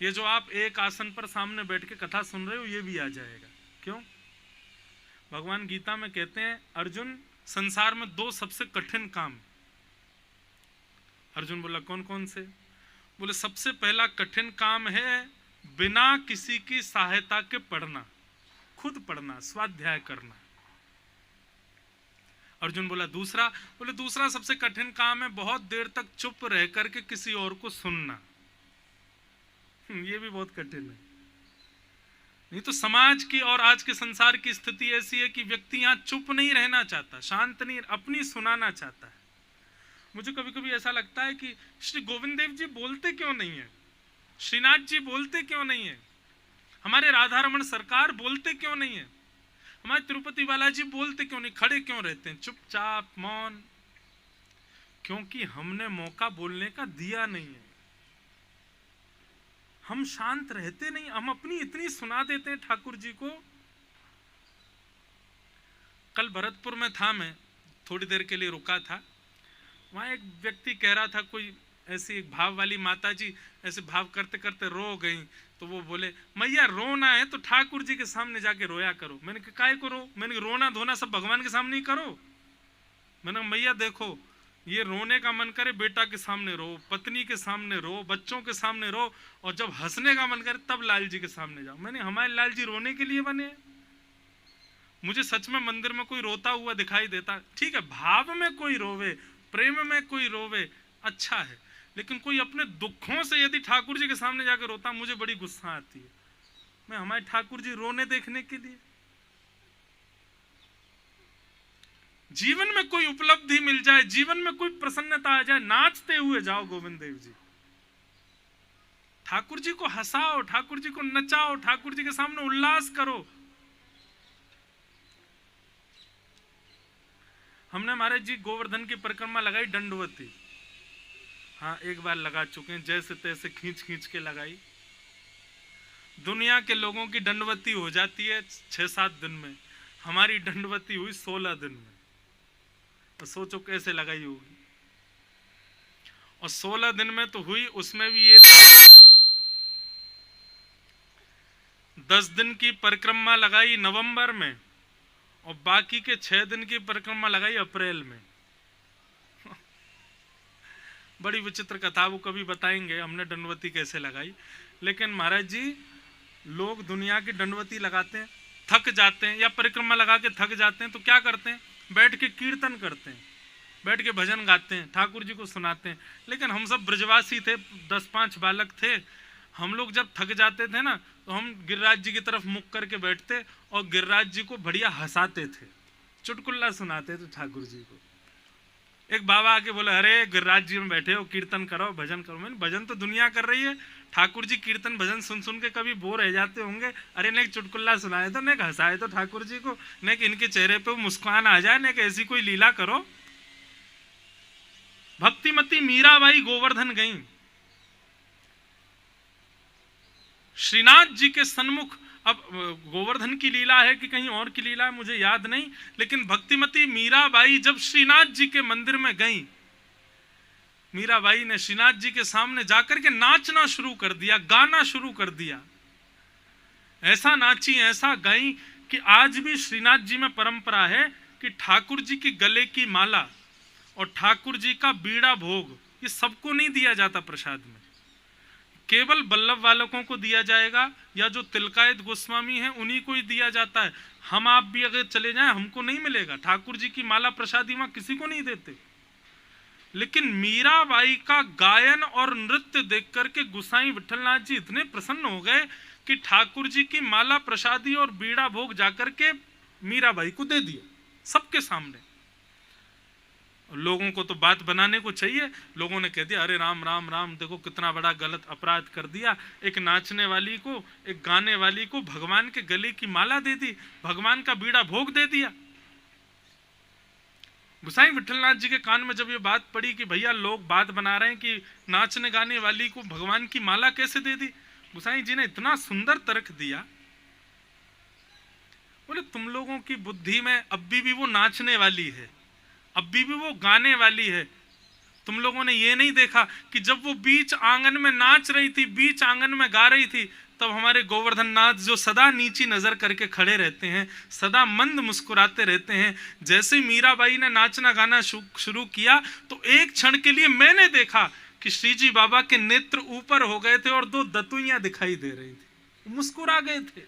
ये जो आप एक आसन पर सामने बैठ के कथा सुन रहे हो ये भी आ जाएगा। क्यों? भगवान गीता में कहते हैं, अर्जुन संसार में दो सबसे कठिन काम। अर्जुन बोला कौन कौन से? बोले सबसे पहला कठिन काम है बिना किसी की सहायता के पढ़ना, खुद पढ़ना, स्वाध्याय करना। अर्जुन बोला दूसरा? बोले दूसरा सबसे कठिन काम है बहुत देर तक चुप रह करके किसी और को सुनना। ये भी बहुत कठिन है। नहीं तो समाज की और आज के संसार की स्थिति ऐसी है कि व्यक्ति यहां चुप नहीं रहना चाहता, शांत नहीं, अपनी सुनाना चाहता है। मुझे कभी कभी ऐसा लगता है कि श्री गोविंद देव जी बोलते क्यों नहीं है, श्रीनाथ जी बोलते क्यों नहीं है, हमारे राधा रमन सरकार बोलते क्यों नहीं है, हमारे तिरुपति बालाजी बोलते क्यों नहीं, खड़े क्यों रहते हैं चुपचाप मौन? क्योंकि हमने मौका बोलने का दिया नहीं है। हम शांत रहते नहीं, हम अपनी इतनी सुना देते हैं ठाकुर जी को। कल भरतपुर में था, मैं थोड़ी देर के लिए रुका था, वहां एक व्यक्ति कह रहा था, कोई ऐसी एक भाव वाली माता जी ऐसे भाव करते करते रो गई, तो वो बोले मैया रोना है तो ठाकुर जी के सामने जाके रोया करो। मैंने कहा काय को रो? मैंने रोना धोना सब भगवान के सामने ही करो। मैंने कहा मैया देखो, ये रोने का मन करे बेटा के सामने रो, पत्नी के सामने रो, बच्चों के सामने रो, और जब हंसने का मन करे तब लाल जी के सामने जाओ। मैंने हमारे लाल जी रोने के लिए बने? मुझे सच में मंदिर में कोई रोता हुआ दिखाई देता, ठीक है, भाव में कोई रोवे, प्रेम में कोई रोवे, अच्छा है, लेकिन कोई अपने दुखों से यदि ठाकुर जी के सामने जाकर रोता, मुझे बड़ी गुस्सा आती है। मैं हमारे ठाकुर जी रोने देखने के लिए? जीवन में कोई उपलब्धि मिल जाए, जीवन में कोई प्रसन्नता आ जाए, नाचते हुए जाओ गोविंद देव जी। ठाकुर जी को हंसाओ, ठाकुर जी को नचाओ, ठाकुर जी के सामने उल्लास करो। हमने महाराज जी गोवर्धन की परिक्रमा लगाई दंडवती, हाँ एक बार लगा चुके हैं, जैसे तैसे खींच खींच के लगाई। दुनिया के लोगों की दंडवती हो जाती है 6-7 दिन में, हमारी दंडवती हुई 16 दिन में। तो सोचो कैसे लगाई होगी। और 16 दिन में तो हुई, उसमें भी ये 10 दिन की परिक्रमा लगाई नवंबर में, और बाकी के 6 दिन की परिक्रमा लगाई अप्रैल में। बड़ी विचित्र कथा, वो कभी बताएंगे हमने दंडवती कैसे लगाई। लेकिन महाराज जी लोग दुनिया की दंडवती लगाते हैं, थक जाते हैं, या परिक्रमा लगा के थक जाते हैं, तो क्या करते हैं, बैठ के कीर्तन करते हैं, बैठ के भजन गाते हैं, ठाकुर जी को सुनाते हैं। लेकिन हम सब ब्रजवासी थे, 10-5 बालक थे, हम लोग जब थक जाते थे ना, तो हम गिरिराज जी की तरफ मुख करके बैठते और गिरिराज जी को बढ़िया हंसाते थे, चुटकुल्ला सुनाते थे ठाकुर जी को। एक बाबा आके बोले अरे गिरिराज जी में बैठे हो, कीर्तन करो, भजन करो। मैंने भजन तो दुनिया कर रही है, ठाकुर जी कीर्तन भजन सुन सुन के कभी बोर रह जाते होंगे। अरे ने चुटकुल्ला सुनाए तो, ने हंसाए तो ठाकुर जी को, ने इनके चेहरे पे मुस्कान आ जाए, ने ऐसी कोई लीला करो। भक्तिमती मीराबाई गोवर्धन गई, श्रीनाथ जी के सन्मुख। अब गोवर्धन की लीला है कि कहीं और की लीला है मुझे याद नहीं, लेकिन भक्तिमती मीराबाई जब श्रीनाथ जी के मंदिर में गई, मीराबाई ने श्रीनाथ जी के सामने जाकर के नाचना शुरू कर दिया, गाना शुरू कर दिया। ऐसा नाची, ऐसा गाई कि आज भी श्रीनाथ जी में परंपरा है कि ठाकुर जी की गले की माला और ठाकुर जी का बीड़ा भोग ये सबको नहीं दिया जाता प्रसाद में, केवल वल्लभ बालकों को दिया जाएगा या जो तिलकायत गोस्वामी हैं उन्हीं को ही दिया जाता है। हम आप भी अगर चले जाएं हमको नहीं मिलेगा। ठाकुर जी की माला प्रसादी वहां किसी को नहीं देते। लेकिन मीराबाई का गायन और नृत्य देख करके गुसाई विठलनाथ जी इतने प्रसन्न हो गए कि ठाकुर जी की माला प्रसादी और बीड़ा भोग जाकर के मीराबाई को दे दिया सबके सामने। लोगों को तो बात बनाने को चाहिए, लोगों ने कह दिया अरे राम राम राम, देखो कितना बड़ा गलत अपराध कर दिया। एक नाचने वाली को, एक गाने वाली को भगवान के गले की माला दे दी, भगवान का बीड़ा भोग दे दिया। गुसाई विठलनाथ जी के कान में जब ये बात पड़ी कि भैया लोग बात बना रहे हैं कि नाचने गाने वाली को भगवान की माला कैसे दे दी, गुसाई जी ने इतना सुंदर तर्क दिया। बोले तुम लोगों की बुद्धि में अभी भी वो नाचने वाली है, अभी भी वो गाने वाली है। तुम लोगों ने ये नहीं देखा कि जब वो बीच आंगन में नाच रही थी, बीच आंगन में गा रही थी, तब हमारे गोवर्धन नाथ जो सदा नीची नजर करके खड़े रहते हैं, सदा मंद मुस्कुराते रहते हैं, जैसे मीराबाई ने नाचना गाना शुरू किया तो एक क्षण के लिए मैंने देखा कि श्री जी बाबा के नेत्र ऊपर हो गए थे और दो दतुइयां दिखाई दे रही थी, मुस्कुरा गए थे।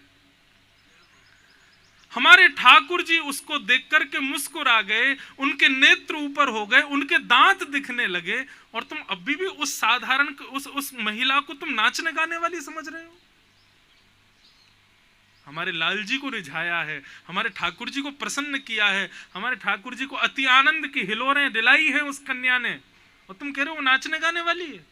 हमारे ठाकुर जी उसको देख करके मुस्कुरा गए, उनके नेत्र ऊपर हो गए, उनके दांत दिखने लगे, और तुम अभी भी उस साधारण उस महिला को तुम नाचने गाने वाली समझ रहे हो। हमारे लाल जी को रिझाया है, हमारे ठाकुर जी को प्रसन्न किया है, हमारे ठाकुर जी को अति आनंद की हिलोरें दिलाई है उस कन्या ने, और तुम कह रहे हो नाचने गाने वाली है।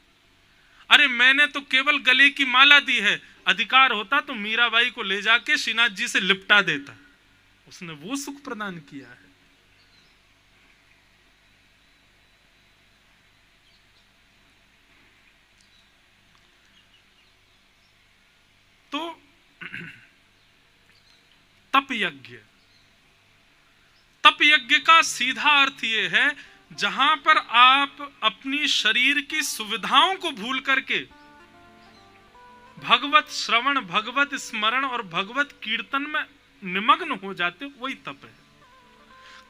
अरे मैंने तो केवल गले की माला दी है, अधिकार होता तो मीराबाई को ले जाके श्रीनाथ जी से लिपटा देता, उसने वो सुख प्रदान किया है। तो तप यज्ञ, तप यज्ञ का सीधा अर्थ यह है जहां पर आप अपनी शरीर की सुविधाओं को भूल करके भगवत श्रवण, भगवत स्मरण और भगवत कीर्तन में निमग्न हो जाते, वही तप है।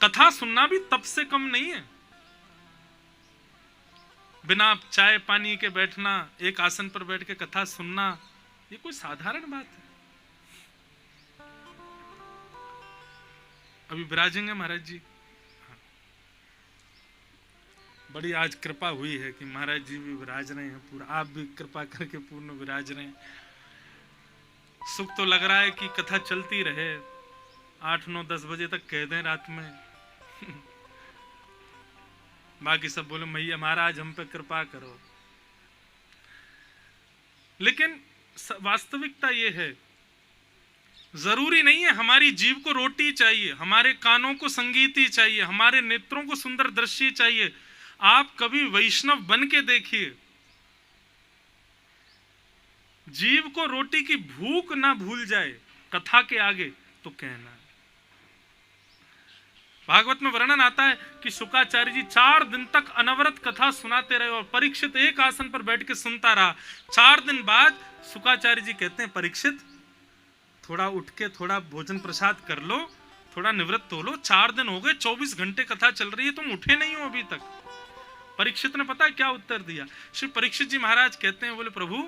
कथा सुनना भी तप से कम नहीं है। बिना चाय पानी के बैठना, एक आसन पर बैठ के कथा सुनना, ये कोई साधारण बात है। अभी विराजेंगे महाराज जी। हाँ। बड़ी आज कृपा हुई है कि महाराज जी भी विराज रहे हैं पूरा, आप भी कृपा करके पूर्ण विराज रहे हैं। सुख तो लग रहा है कि कथा चलती रहे, 8, 9, 10 बजे तक कह दें रात में। बाकी सब बोले मैया महाराज हम पे कृपा करो। लेकिन वास्तविकता ये है, जरूरी नहीं है हमारी जीभ को रोटी चाहिए, हमारे कानों को संगीत ही चाहिए, हमारे नेत्रों को सुंदर दृश्य चाहिए। आप कभी वैष्णव बन के देखिए, जीव को रोटी की भूख ना भूल जाए कथा के आगे तो कहना। भागवत में वर्णन आता है कि शुकाचार्य जी 4 दिन तक अनवरत कथा सुनाते रहे और परीक्षित एक आसन पर बैठ के सुनता रहा। 4 दिन बाद शुकाचार्य जी कहते हैं परीक्षित थोड़ा उठ के थोड़ा भोजन प्रसाद कर लो, थोड़ा निवृत्त हो लो। 4 दिन हो गए, 24 घंटे कथा चल रही है, तुम उठे नहीं हो अभी तक। परीक्षित ने पता क्या उत्तर दिया? श्री परीक्षित जी महाराज कहते हैं, बोले प्रभु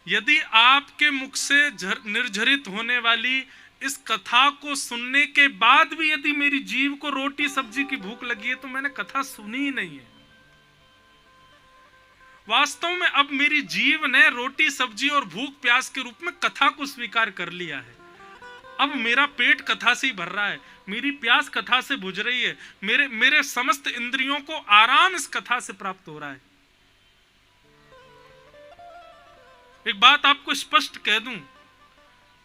यदि आपके मुख से निर्झरित होने वाली इस कथा को सुनने के बाद भी यदि मेरी जीभ को रोटी सब्जी की भूख लगी है तो मैंने कथा सुनी ही नहीं है। वास्तव में अब मेरी जीभ ने रोटी सब्जी और भूख प्यास के रूप में कथा को स्वीकार कर लिया है। अब मेरा पेट कथा से ही भर रहा है, मेरी प्यास कथा से बुझ रही है, मेरे समस्त इंद्रियों को आराम इस कथा से प्राप्त हो रहा है। एक बात आपको स्पष्ट कह दूं,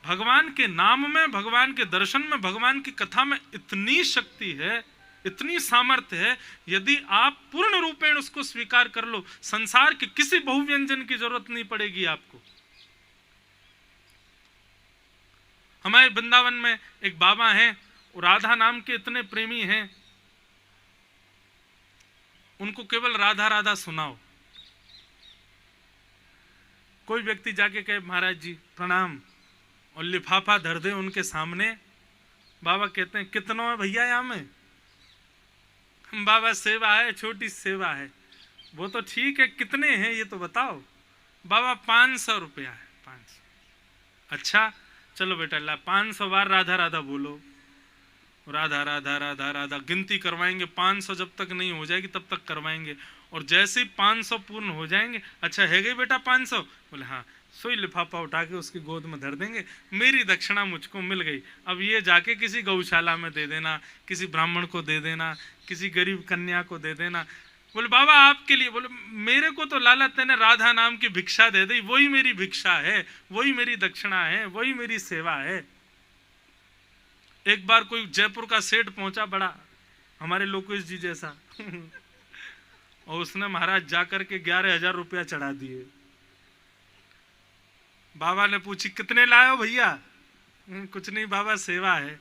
भगवान के नाम में, भगवान के दर्शन में, भगवान की कथा में इतनी शक्ति है, इतनी सामर्थ्य है, यदि आप पूर्ण रूपेण उसको स्वीकार कर लो, संसार के किसी बहुव्यंजन की जरूरत नहीं पड़ेगी आपको। हमारे वृंदावन में एक बाबा हैं, राधा नाम के इतने प्रेमी हैं, उनको केवल राधा राधा सुनाओ। कोई व्यक्ति जाके कहे महाराज जी प्रणाम और लिफाफा धर दे उनके सामने, बाबा कहते हैं कितनों है भैया यहाँ में? बाबा सेवा है, छोटी सेवा है। वो तो ठीक है, कितने हैं ये तो बताओ। बाबा 500 रुपया है। 500। अच्छा चलो बेटा ला 500 बार राधा राधा बोलो, राधा राधा राधा राधा गिनती करवाएंगे। 500 जब तक नहीं हो जाएगी तब तक करवाएंगे, और जैसे ही 500 पूर्ण हो जाएंगे, अच्छा है गई बेटा 500, बोले हाँ, सोई लिफाफा उठा के उसकी गोद में धर देंगे, मेरी दक्षिणा मुझको मिल गई। अब ये जाके किसी गौशाला में दे देना, किसी ब्राह्मण को दे देना, किसी गरीब कन्या को दे देना। बोले बाबा आपके लिए, बोले मेरे को तो लाला तेने राधा नाम की भिक्षा दे दी, वही मेरी भिक्षा है, वही मेरी दक्षिणा है, वही मेरी सेवा है। एक बार कोई जयपुर का सेठ पहुंचा, बड़ा हमारे लोकेश जी जैसा और उसने महाराज जाकर के 11,000 रुपया चढ़ा दिए। बाबा ने पूछी कितने लाए हो भैया? कुछ नहीं बाबा, सेवा है।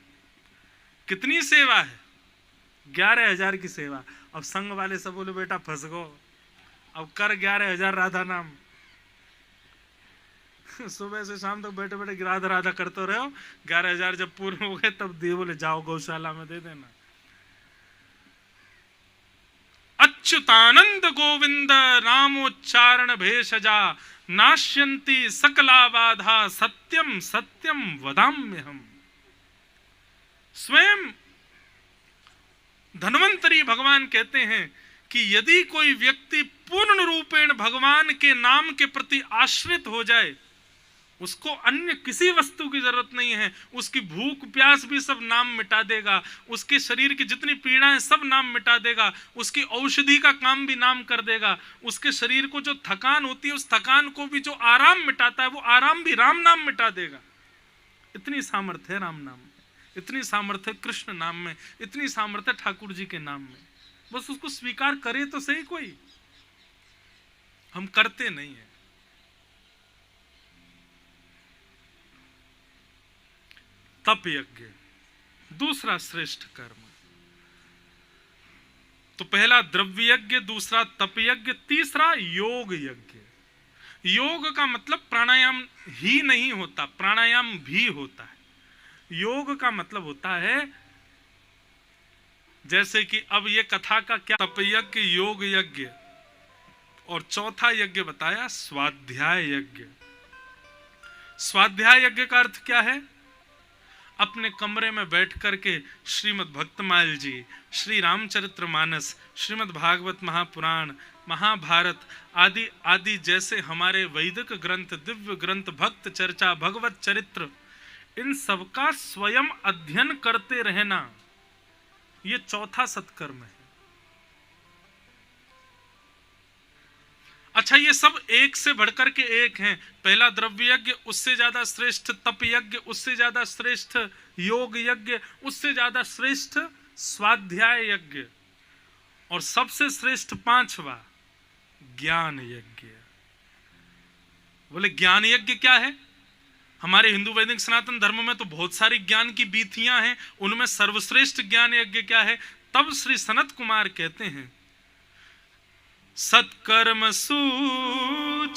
कितनी सेवा है? 11,000 की सेवा। अब संघ वाले सब बोले बेटा फंस गो, अब कर 11,000 राधा नाम। सुबह से शाम तक बैठे बैठे राधा राधा करते रहो, 11,000 जब पूर्ण हो गए तब दिए, बोले जाओ गौशाला में दे देना। अच्युतानंद गोविंद नामोच्चारण भेषजा, नाश्यंती सकला बाधा, सत्यम सत्यम वदाम्यहम। स्वयं धन्वंतरी भगवान कहते हैं कि यदि कोई व्यक्ति पूर्ण रूपेण भगवान के नाम के प्रति आश्रित हो जाए, उसको अन्य किसी वस्तु की जरूरत नहीं है, उसकी भूख प्यास भी सब नाम मिटा देगा, उसके शरीर की जितनी पीड़ाएं सब नाम मिटा देगा, उसकी औषधि का काम भी नाम कर देगा, उसके शरीर को जो थकान होती है उस थकान को भी जो आराम मिटाता है वो आराम भी राम नाम मिटा देगा। इतनी सामर्थ्य है राम नाम में, इतनी सामर्थ्य कृष्ण नाम में, इतनी सामर्थ्य ठाकुर जी के नाम में। बस उसको स्वीकार करे तो सही कोई, हम करते नहीं है। तप यज्ञ दूसरा श्रेष्ठ कर्म। तो पहला द्रव्य यज्ञ, दूसरा तप यज्ञ, तीसरा योग यज्ञ। योग का मतलब प्राणायाम ही नहीं होता, प्राणायाम भी होता है। योग का मतलब होता है जैसे कि अब ये कथा का क्या, तप यज्ञ, योग यज्ञ, और चौथा यज्ञ बताया स्वाध्याय यज्ञ। स्वाध्याय यज्ञ का अर्थ क्या है? अपने कमरे में बैठ करके श्रीमद् भक्तमाल जी, श्री रामचरितमानस, श्रीमद् भागवत महापुराण, महाभारत आदि आदि जैसे हमारे वैदिक ग्रंथ, दिव्य ग्रंथ, भक्त चर्चा, भगवत चरित्र, इन सबका स्वयं अध्ययन करते रहना, ये चौथा सत्कर्म है। अच्छा ये सब एक से बढ़कर के एक हैं। पहला द्रव्य यज्ञ, उससे ज्यादा श्रेष्ठ तप यज्ञ, उससे ज्यादा श्रेष्ठ योग यज्ञ, उससे ज्यादा श्रेष्ठ स्वाध्याय यज्ञ, और सबसे श्रेष्ठ पांचवा ज्ञान यज्ञ। बोले ज्ञान यज्ञ क्या है? हमारे हिंदू वैदिक सनातन धर्म में तो बहुत सारी ज्ञान की बीथियां हैं, उनमें सर्वश्रेष्ठ ज्ञान यज्ञ क्या है? तब श्री सनत कुमार कहते हैं सत्कर्म सूचकूनूनम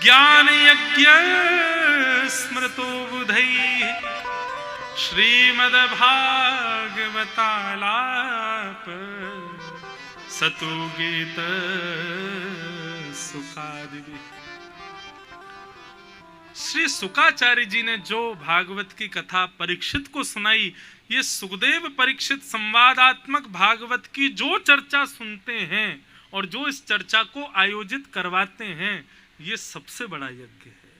ज्ञान यज्ञ स्मृतो बुधैः श्रीमद् भागवतालाप सतु गीत सुखादिभिः। श्री सुकाचार्य जी ने जो भागवत की कथा परीक्षित को सुनाई, ये सुखदेव परीक्षित संवादात्मक भागवत की जो चर्चा सुनते हैं और जो इस चर्चा को आयोजित करवाते हैं, ये सबसे बड़ा यज्ञ है,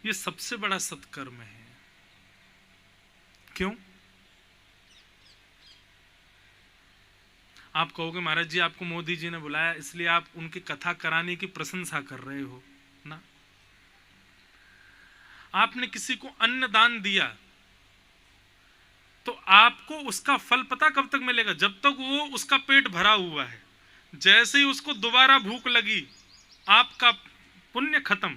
ये सबसे बड़ा सत्कर्म है। क्यों? आप कहोगे महाराज जी आपको मोदी जी ने बुलाया इसलिए आप उनकी कथा कराने की प्रशंसा कर रहे हो ना। आपने किसी को अन्न दान दिया तो आपको उसका फल पता कब तक मिलेगा? जब तक वो उसका पेट भरा हुआ है। जैसे ही उसको दोबारा भूख लगी, आपका पुण्य खत्म।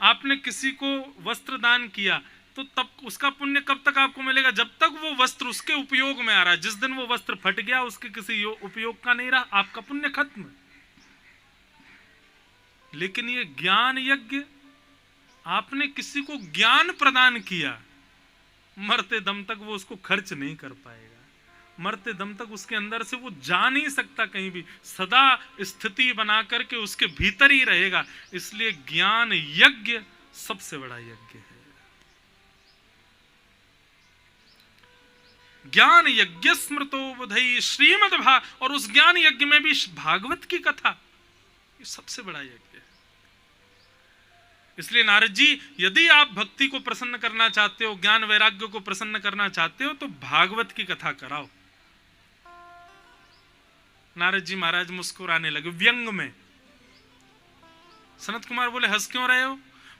आपने किसी को वस्त्र दान किया तो तब उसका पुण्य कब तक आपको मिलेगा? जब तक वो वस्त्र उसके उपयोग में आ रहा है। जिस दिन वो वस्त्र फट गया, उसके किसी उपयोग का नहीं रहा, आपका पुण्य खत्म। लेकिन ये ज्ञान यज्ञ, आपने किसी को ज्ञान प्रदान किया, मरते दम तक वो उसको खर्च नहीं कर पाएगा, मरते दम तक उसके अंदर से वो जा नहीं सकता कहीं भी, सदा स्थिति बना करके उसके भीतर ही रहेगा। इसलिए ज्ञान यज्ञ सबसे बड़ा यज्ञ है। ज्ञान यज्ञ स्मृतो बुधई श्रीमद् और उस ज्ञान यज्ञ में भी भागवत की कथा, ये सबसे बड़ा यज्ञ है। इसलिए नारद जी, यदि आप भक्ति को प्रसन्न करना चाहते हो, ज्ञान वैराग्य को प्रसन्न करना चाहते हो, तो भागवत की कथा कराओ। नारद जी महाराज मुस्कुराने लगे व्यंग में। सनत कुमार बोले, हंस क्यों रहे हो?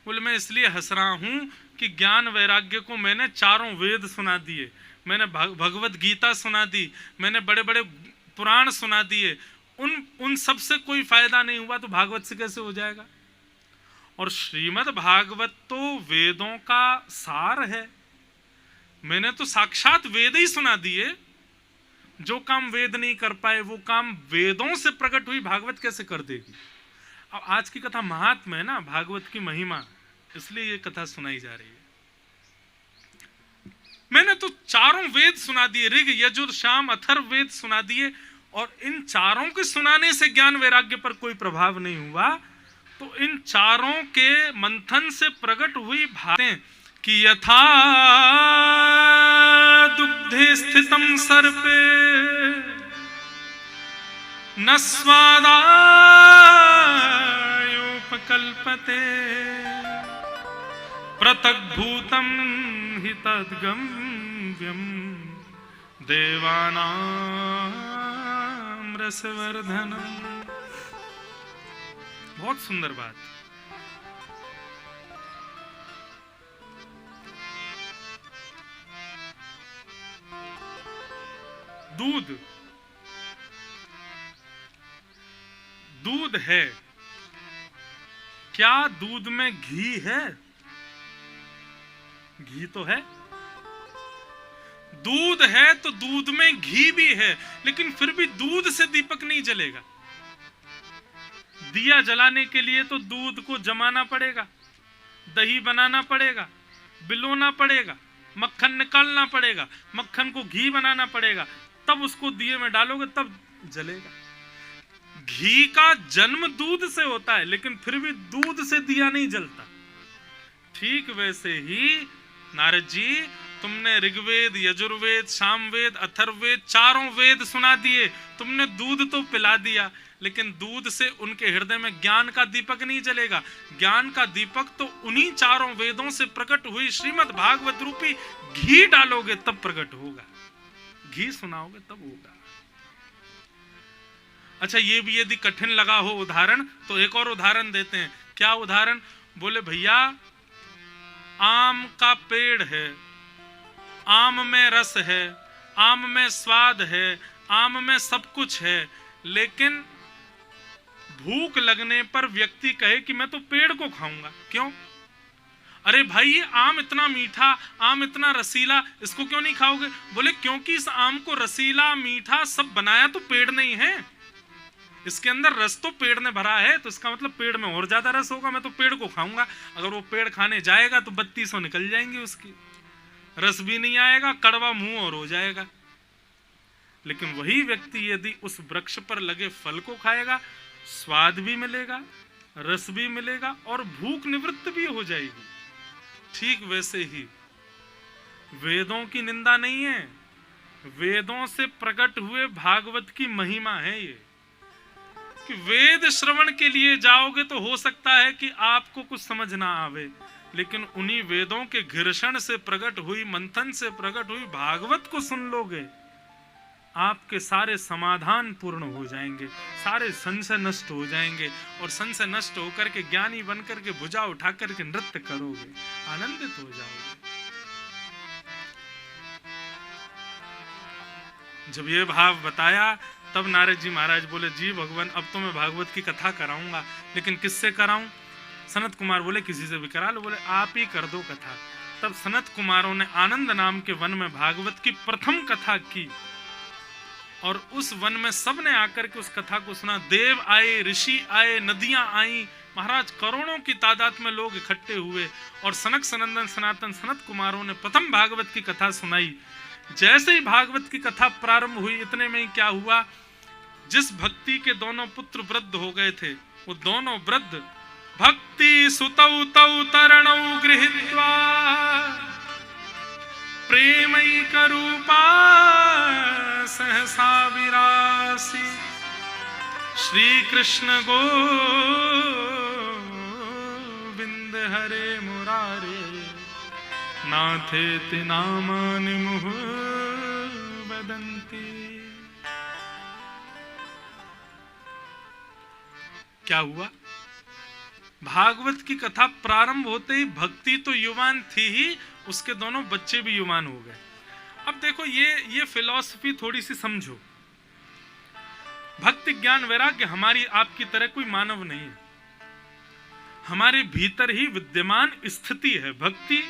बोले, मैं इसलिए हंस रहा हूं कि ज्ञान वैराग्य को मैंने चारों वेद सुना दिए, मैंने भगवत गीता सुना दी, मैंने बड़े बड़े पुराण सुना दिए, उन सब से कोई फायदा नहीं हुआ, तो भागवत से कैसे हो जाएगा? और श्रीमद् भागवत तो वेदों का सार है। मैंने तो साक्षात वेद ही सुना दिए। जो काम वेद नहीं कर पाए वो काम वेदों से प्रकट हुई भागवत कैसे कर देगी? अब आज की कथा महात्म है ना, भागवत की महिमा, इसलिए ये कथा सुनाई जा रही है। मैंने तो चारों वेद सुना दिए, ऋग यजुर साम अथर्व वेद सुना दिए, और इन चारों के सुनाने से ज्ञान वैराग्य पर कोई प्रभाव नहीं हुआ, तो इन चारों के मंथन से प्रकट हुई बातें कि यथा दुग्धे स्थितम सर्पे न स्वादायोपकल्पते पृथग्भूतं हि तद्गम्यं देवानां रसवर्धनम्। बहुत सुंदर बात। दूध है, क्या दूध में घी है? घी तो है। दूध है तो दूध में घी भी है, लेकिन फिर भी दूध से दीपक नहीं जलेगा। दिया जलाने के लिए तो दूध को जमाना पड़ेगा, दही बनाना पड़ेगा, बिलोना पड़ेगा, मक्खन निकालना पड़ेगा, मक्खन को घी बनाना पड़ेगा, तब उसको दिए में डालोगे तब जलेगा। घी का जन्म दूध से होता है, लेकिन फिर भी दूध से दिया नहीं जलता। ठीक वैसे ही नारद जी, तुमने ऋग्वेद, यजुर्वेद, सामवेद, अथर्ववेद, चारों वेद सुना दिए, तुमने दूध तो पिला दिया, लेकिन दूध से उनके हृदय में ज्ञान का दीपक नहीं जलेगा। ज्ञान का दीपक तो उन्हीं चारों वेदों से प्रकट हुई श्रीमद् भागवत रूपी घी डालोगे तब प्रकट होगा, घी सुनाओगे तब होगा। अच्छा, ये भी यदि कठिन लगा हो उदाहरण, तो एक और उदाहरण देते हैं। क्या उदाहरण? बोले, भैया आम का पेड़ है, आम में रस है, आम में स्वाद है, आम में सब कुछ है, लेकिन भूख लगने पर व्यक्ति कहे कि मैं तो पेड़ को खाऊंगा। क्यों? अरे भाई, ये आम इतना मीठा, आम इतना रसीला, इसको क्यों नहीं खाओगे? बोले, क्योंकि इस आम को रसीला मीठा सब बनाया तो पेड़ नहीं है, इसके अंदर रस तो पेड़ ने भरा है, तो इसका मतलब पेड़ में और ज्यादा रस होगा, मैं तो पेड़ को खाऊंगा। अगर वो पेड़ खाने जाएगा तो 3200 निकल जाएंगी उसकी, रस भी नहीं आएगा, कड़वा मुंह और हो जाएगा। लेकिन वही व्यक्ति यदि उस वृक्ष पर लगे फल को खाएगा, स्वाद भी मिलेगा, रस भी मिलेगा और भूख निवृत्त भी हो जाएगी। ठीक वैसे ही वेदों की निंदा नहीं है, वेदों से प्रकट हुए भागवत की महिमा है ये। कि वेद श्रवण के लिए जाओगे तो हो सकता है कि आपको कुछ समझ ना आवे, लेकिन उन्हीं वेदों के घर्षण से प्रकट हुई, मंथन से प्रकट हुई भागवत को सुन लोगे, आपके सारे समाधान पूर्ण हो जाएंगे, सारे संशय नष्ट हो जाएंगे, और संशय नष्ट होकर के ज्ञानी बनकर के भुजा उठा करके नृत्य करोगे, आनंदित हो जाओगे। जब ये भाव बताया तब नारद जी महाराज बोले, जी भगवान, अब तो मैं भागवत की कथा कराऊंगा, लेकिन किससे कराऊं? सनत कुमार बोले, किसी से भी करा लो। बोले, आप ही कर दो कथा। तब सनत कुमारों ने आनंद नाम के वन में भागवत की प्रथम कथा की, और उस वन में सब ने आकर के उस कथा को सुना। देव आए, ऋषि आए, नदियां आई, महाराज करोड़ों की तादाद में लोग इकट्ठे हुए, और सनक सनंदन सनातन सनत कुमारों ने प्रथम भागवत की कथा सुनाई जैसे ही भागवत की कथा प्रारंभ हुई, इतने में ही क्या हुआ, जिस भक्ति के दोनों पुत्र वृद्ध हो गए थे, वो दोनों वृद्ध भक्ति सुतौ तौ तरणौ गृहीत्वा प्रेमैक रूपा सहसा विरासी श्री कृष्ण गोविंद हरे मुरारे नाथेति नामानि मुहुः वदन्ति। क्या हुआ, भागवत की कथा प्रारंभ होते ही भक्ति तो युवान थी ही, उसके दोनों बच्चे भी युवान हो गए। अब देखो ये फिलॉसफी थोड़ी सी समझो। भक्ति ज्ञान वैराग्य हमारी आपकी तरह कोई मानव नहीं है, हमारे भीतर ही विद्यमान स्थिति है भक्ति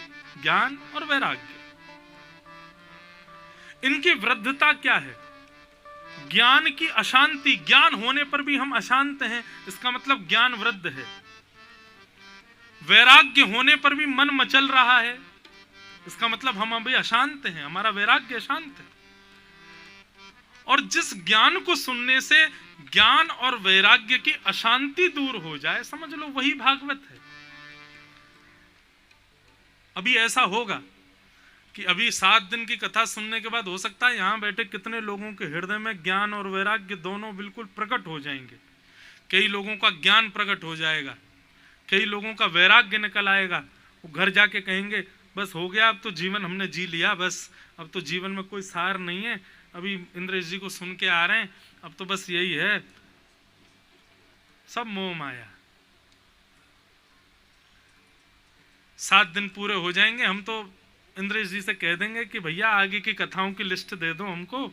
ज्ञान और वैराग्य। इनकी वृद्धता क्या है, ज्ञान की अशांति, ज्ञान होने पर भी हम अशांत हैं, इसका मतलब ज्ञान वृद्ध है। वैराग्य होने पर भी मन मचल रहा है, इसका मतलब हम अभी अशांत हैं, हमारा वैराग्य अशांत है। और जिस ज्ञान को सुनने से ज्ञान और वैराग्य की अशांति दूर हो जाए, समझ लो वही भागवत है। अभी ऐसा होगा कि अभी 7 दिन की कथा सुनने के बाद हो सकता है यहां बैठे कितने लोगों के हृदय में ज्ञान और वैराग्य दोनों बिल्कुल प्रकट हो जाएंगे। कई लोगों का ज्ञान प्रकट हो जाएगा, कई लोगों का वैराग्य निकल आएगा। वो घर जाके कहेंगे बस हो गया, अब तो जीवन हमने जी लिया, बस अब तो जीवन में कोई सार नहीं है। अभी इंद्रेश जी को सुन के आ रहे हैं, अब तो बस यही है, सब मोह माया। 7 दिन पूरे हो जाएंगे, हम तो इंद्रेश जी से कह देंगे कि भैया आगे की कथाओं की लिस्ट दे दो हमको,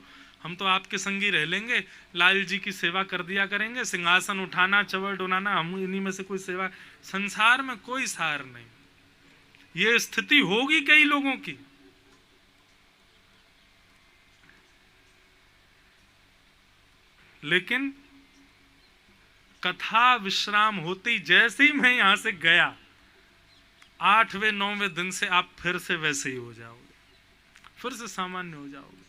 हम तो आपके संगी रह लेंगे, लाल जी की सेवा कर दिया करेंगे, सिंहासन उठाना चवर डुलाना हम इन्हीं में से कोई सेवा। संसार में कोई सार नहीं। ये स्थिति होगी कई लोगों की। लेकिन कथा विश्राम होते ही, जैसे ही मैं यहां से गया, 8वें 9वें दिन से आप फिर से वैसे ही हो जाओगे, फिर से सामान्य हो जाओगे,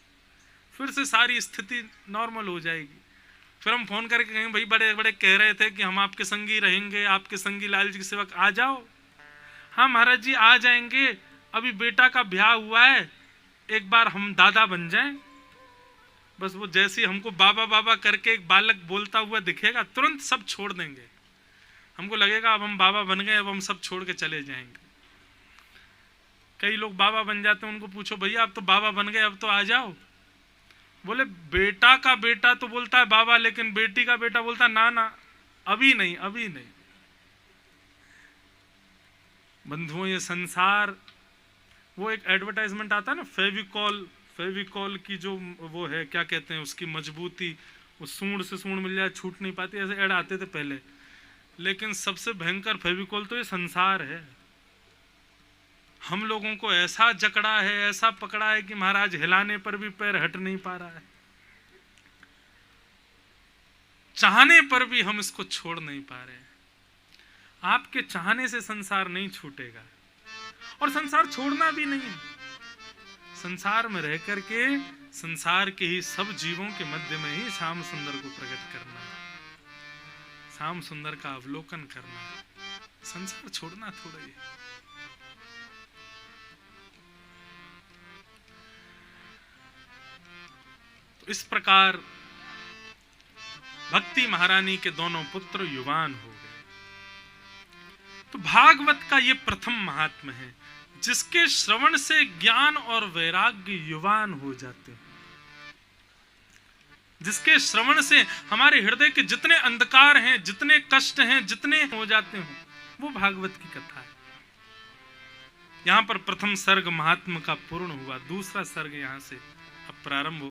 फिर से सारी स्थिति नॉर्मल हो जाएगी। फिर हम फोन करके कहेंगे भाई बड़े बड़े कह रहे थे कि हम आपके संगी रहेंगे, आपके संगी लाल जी की सेवा, आ जाओ। हाँ महाराज जी आ जाएंगे, अभी बेटा का ब्याह हुआ है, एक बार हम दादा बन जाएं। बस वो जैसे हमको बाबा बाबा करके एक बालक बोलता हुआ दिखेगा, तुरंत सब छोड़ देंगे। हमको लगेगा अब हम बाबा बन गए, अब हम सब छोड़ के चले जाएंगे। कई लोग बाबा बन जाते हैं, उनको पूछो भैया अब तो बाबा बन गए, अब तो आ जाओ। बोले बेटा का बेटा तो बोलता है बाबा, लेकिन बेटी का बेटा बोलता है ना ना अभी नहीं, अभी नहीं। बंधुओं ये संसार, वो एक एडवर्टाइजमेंट आता है ना, फेविकॉल की जो वो है, क्या कहते हैं उसकी मजबूती, वो सूंड से सूंड मिल जाए छूट नहीं पाती, ऐसे ऐड आते थे पहले। लेकिन सबसे भयंकर फेविकॉल तो ये संसार है। हम लोगों को ऐसा जकड़ा है, ऐसा पकड़ा है कि महाराज हिलाने पर भी पैर हट नहीं पा रहा है, चाहने पर भी हम इसको छोड़ नहीं पा रहे हैं। आपके चाहने से संसार नहीं छूटेगा, और संसार छोड़ना भी नहीं है। संसार में रह करके संसार के ही सब जीवों के मध्य में ही श्याम सुंदर को प्रकट करना है, श्याम सुंदर का अवलोकन करना है। संसार छोड़ना थोड़ा ही। तो इस प्रकार भक्ति महारानी के दोनों पुत्र युवान हो गए। तो भागवत का ये प्रथम महात्म्य है, जिसके श्रवण से ज्ञान और वैराग्य युवान हो जाते हैं, जिसके श्रवण से हमारे हृदय के जितने अंधकार हैं, जितने कष्ट हैं, जितने हो जाते हैं, वो भागवत की कथा है। यहां पर प्रथम सर्ग महात्म्य का पूर्ण हुआ, दूसरा सर्ग यहां से अब प्रारंभ हो